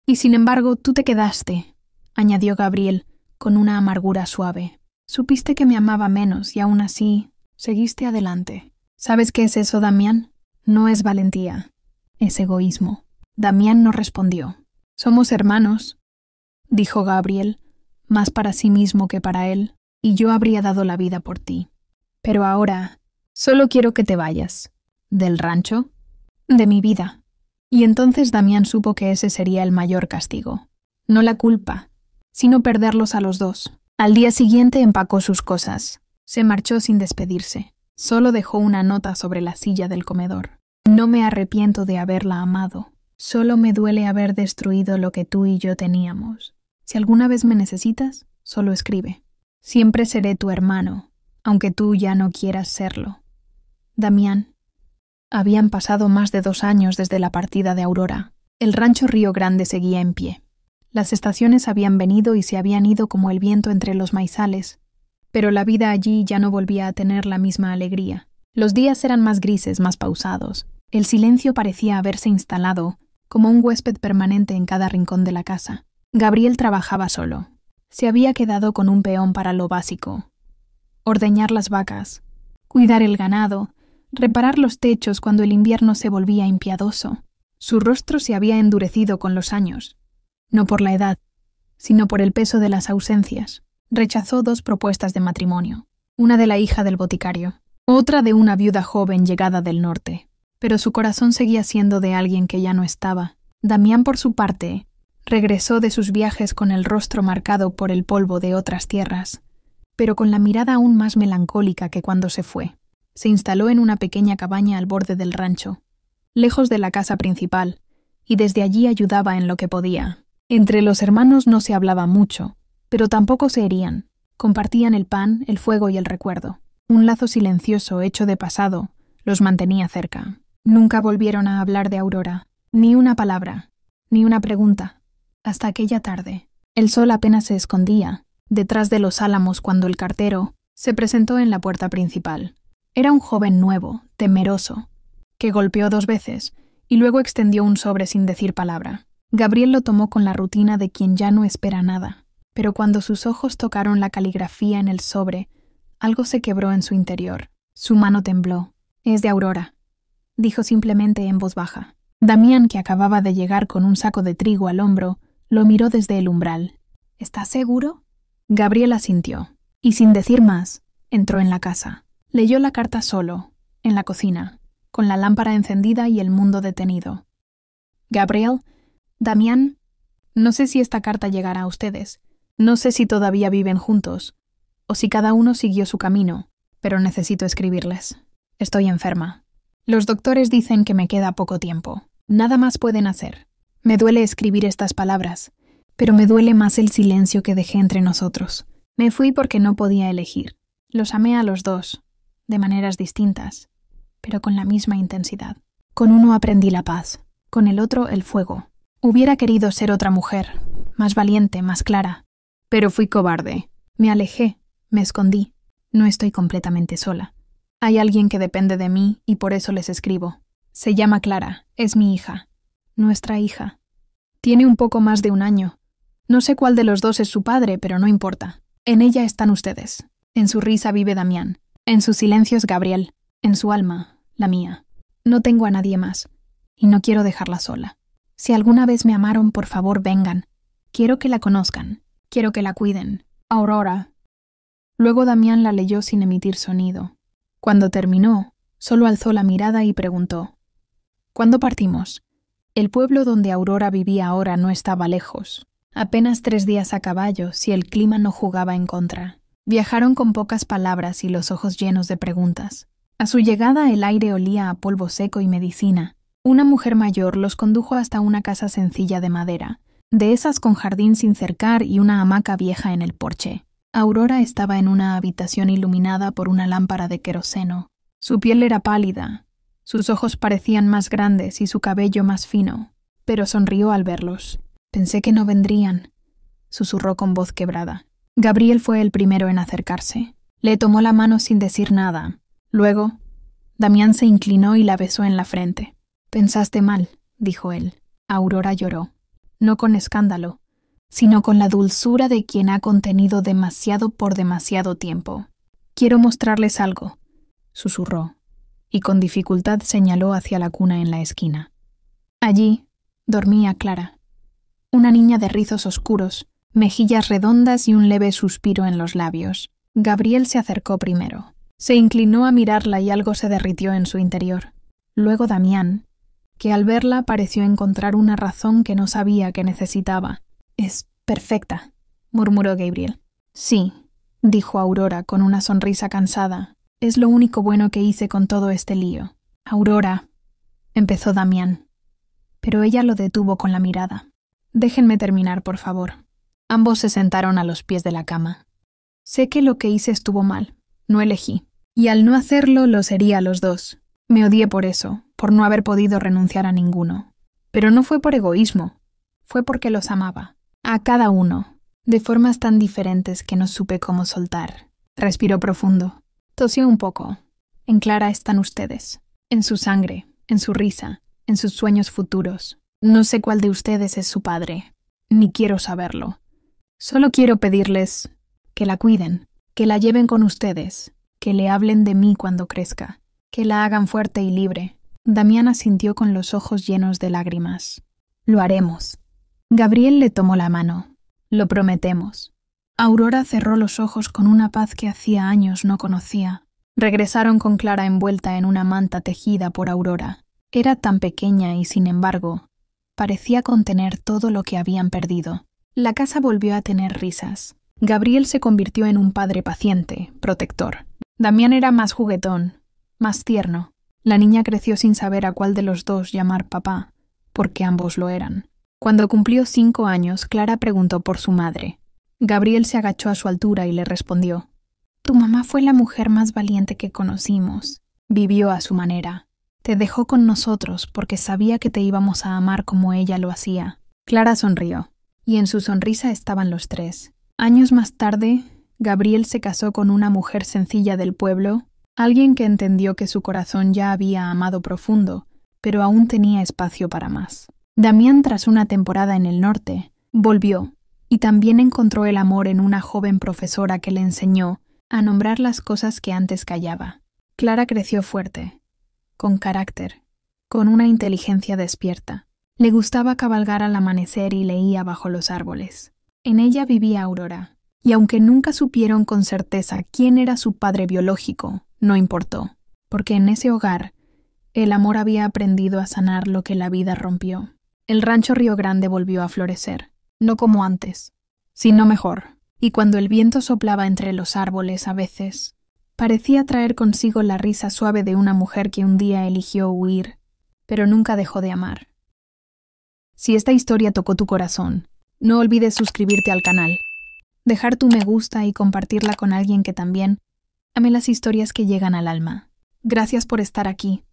Y sin embargo, tú te quedaste, añadió Gabriel, con una amargura suave. Supiste que me amaba menos y aún así, seguiste adelante. ¿Sabes qué es eso, Damián? No es valentía, es egoísmo. Damián no respondió. Somos hermanos, dijo Gabriel, más para sí mismo que para él, y yo habría dado la vida por ti. Pero ahora, solo quiero que te vayas. ¿Del rancho? De mi vida. Y entonces Damián supo que ese sería el mayor castigo. No la culpa, sino perderlos a los dos. Al día siguiente empacó sus cosas. Se marchó sin despedirse. Solo dejó una nota sobre la silla del comedor. No me arrepiento de haberla amado. Solo me duele haber destruido lo que tú y yo teníamos. Si alguna vez me necesitas, solo escribe. Siempre seré tu hermano, aunque tú ya no quieras serlo. Damián. Habían pasado más de 2 años desde la partida de Aurora. El rancho Río Grande seguía en pie. Las estaciones habían venido y se habían ido como el viento entre los maizales, pero la vida allí ya no volvía a tener la misma alegría. Los días eran más grises, más pausados. El silencio parecía haberse instalado, como un huésped permanente en cada rincón de la casa. Gabriel trabajaba solo. Se había quedado con un peón para lo básico: ordeñar las vacas, cuidar el ganado, reparar los techos cuando el invierno se volvía impiedoso. Su rostro se había endurecido con los años, no por la edad, sino por el peso de las ausencias. Rechazó 2 propuestas de matrimonio, una de la hija del boticario, otra de una viuda joven llegada del norte, pero su corazón seguía siendo de alguien que ya no estaba. Damián, por su parte, regresó de sus viajes con el rostro marcado por el polvo de otras tierras, pero con la mirada aún más melancólica que cuando se fue. Se instaló en una pequeña cabaña al borde del rancho, lejos de la casa principal, y desde allí ayudaba en lo que podía. Entre los hermanos no se hablaba mucho, pero tampoco se herían. Compartían el pan, el fuego y el recuerdo. Un lazo silencioso hecho de pasado los mantenía cerca. Nunca volvieron a hablar de Aurora, ni una palabra, ni una pregunta, hasta aquella tarde. El sol apenas se escondía detrás de los álamos cuando el cartero se presentó en la puerta principal. Era un joven nuevo, temeroso, que golpeó 2 veces y luego extendió un sobre sin decir palabra. Gabriel lo tomó con la rutina de quien ya no espera nada, pero cuando sus ojos tocaron la caligrafía en el sobre, algo se quebró en su interior. Su mano tembló. «Es de Aurora», dijo simplemente en voz baja. Damián, que acababa de llegar con un saco de trigo al hombro, lo miró desde el umbral. «¿Estás seguro?» Gabriel asintió, y sin decir más, entró en la casa. Leyó la carta solo, en la cocina, con la lámpara encendida y el mundo detenido. «Gabriel, Damián, no sé si esta carta llegará a ustedes. No sé si todavía viven juntos, o si cada uno siguió su camino, pero necesito escribirles. Estoy enferma. Los doctores dicen que me queda poco tiempo. Nada más pueden hacer. Me duele escribir estas palabras, pero me duele más el silencio que dejé entre nosotros. Me fui porque no podía elegir. Los amé a los 2, de maneras distintas, pero con la misma intensidad. Con uno aprendí la paz, con el otro el fuego. Hubiera querido ser otra mujer, más valiente, más clara, pero fui cobarde. Me alejé, me escondí. No estoy completamente sola. Hay alguien que depende de mí y por eso les escribo. Se llama Clara, es mi hija, nuestra hija. Tiene un poco más de 1 año. No sé cuál de los 2 es su padre, pero no importa. En ella están ustedes. En su risa vive Damián. En sus silencios Gabriel. En su alma, la mía. No tengo a nadie más, y no quiero dejarla sola. Si alguna vez me amaron, por favor vengan. Quiero que la conozcan. Quiero que la cuiden. Aurora». Luego Damián la leyó sin emitir sonido. Cuando terminó, solo alzó la mirada y preguntó: «¿Cuándo partimos?» El pueblo donde Aurora vivía ahora no estaba lejos. Apenas 3 días a caballo, si el clima no jugaba en contra. Viajaron con pocas palabras y los ojos llenos de preguntas. A su llegada el aire olía a polvo seco y medicina. Una mujer mayor los condujo hasta una casa sencilla de madera, de esas con jardín sin cercar y una hamaca vieja en el porche. Aurora estaba en una habitación iluminada por una lámpara de queroseno. Su piel era pálida, sus ojos parecían más grandes y su cabello más fino, pero sonrió al verlos. «Pensé que no vendrían», susurró con voz quebrada. Gabriel fue el primero en acercarse. Le tomó la mano sin decir nada. Luego, Damián se inclinó y la besó en la frente. «Pensaste mal», dijo él. Aurora lloró, no con escándalo, sino con la dulzura de quien ha contenido demasiado por demasiado tiempo. «Quiero mostrarles algo», susurró, y con dificultad señaló hacia la cuna en la esquina. Allí dormía Clara, una niña de rizos oscuros, mejillas redondas y un leve suspiro en los labios. Gabriel se acercó primero. Se inclinó a mirarla y algo se derritió en su interior. Luego Damián, que al verla pareció encontrar una razón que no sabía que necesitaba. «Es perfecta», murmuró Gabriel. «Sí», dijo Aurora con una sonrisa cansada. Es lo único bueno que hice con todo este lío. Aurora, empezó Damián, pero ella lo detuvo con la mirada. Déjenme terminar, por favor. Ambos se sentaron a los pies de la cama. Sé que lo que hice estuvo mal, no elegí, y al no hacerlo los herí a los dos. Me odié por eso, por no haber podido renunciar a ninguno. Pero no fue por egoísmo, fue porque los amaba, a cada uno, de formas tan diferentes que no supe cómo soltar. Respiró profundo. Tosió un poco. En Clara están ustedes, en su sangre, en su risa, en sus sueños futuros. No sé cuál de ustedes es su padre, ni quiero saberlo. Solo quiero pedirles que la cuiden, que la lleven con ustedes, que le hablen de mí cuando crezca, que la hagan fuerte y libre. Damián asintió con los ojos llenos de lágrimas. Lo haremos. Gabriel le tomó la mano. Lo prometemos. Aurora cerró los ojos con una paz que hacía años no conocía. Regresaron con Clara envuelta en una manta tejida por Aurora. Era tan pequeña y, sin embargo, parecía contener todo lo que habían perdido. La casa volvió a tener risas. Gabriel se convirtió en un padre paciente, protector. Damián era más juguetón, más tierno. La niña creció sin saber a cuál de los dos llamar papá, porque ambos lo eran. Cuando cumplió 5 años, Clara preguntó por su madre. Gabriel se agachó a su altura y le respondió: «Tu mamá fue la mujer más valiente que conocimos. Vivió a su manera. Te dejó con nosotros porque sabía que te íbamos a amar como ella lo hacía». Clara sonrió, y en su sonrisa estaban los tres. Años más tarde, Gabriel se casó con una mujer sencilla del pueblo, alguien que entendió que su corazón ya había amado profundo, pero aún tenía espacio para más. Damián, tras una temporada en el norte, volvió, y también encontró el amor en una joven profesora que le enseñó a nombrar las cosas que antes callaba. Clara creció fuerte, con carácter, con una inteligencia despierta. Le gustaba cabalgar al amanecer y leía bajo los árboles. En ella vivía Aurora, y aunque nunca supieron con certeza quién era su padre biológico, no importó, porque en ese hogar el amor había aprendido a sanar lo que la vida rompió. El rancho Río Grande volvió a florecer, no como antes, sino mejor, y cuando el viento soplaba entre los árboles a veces, parecía traer consigo la risa suave de una mujer que un día eligió huir, pero nunca dejó de amar. Si esta historia tocó tu corazón, no olvides suscribirte al canal, dejar tu me gusta y compartirla con alguien que también ame las historias que llegan al alma. Gracias por estar aquí.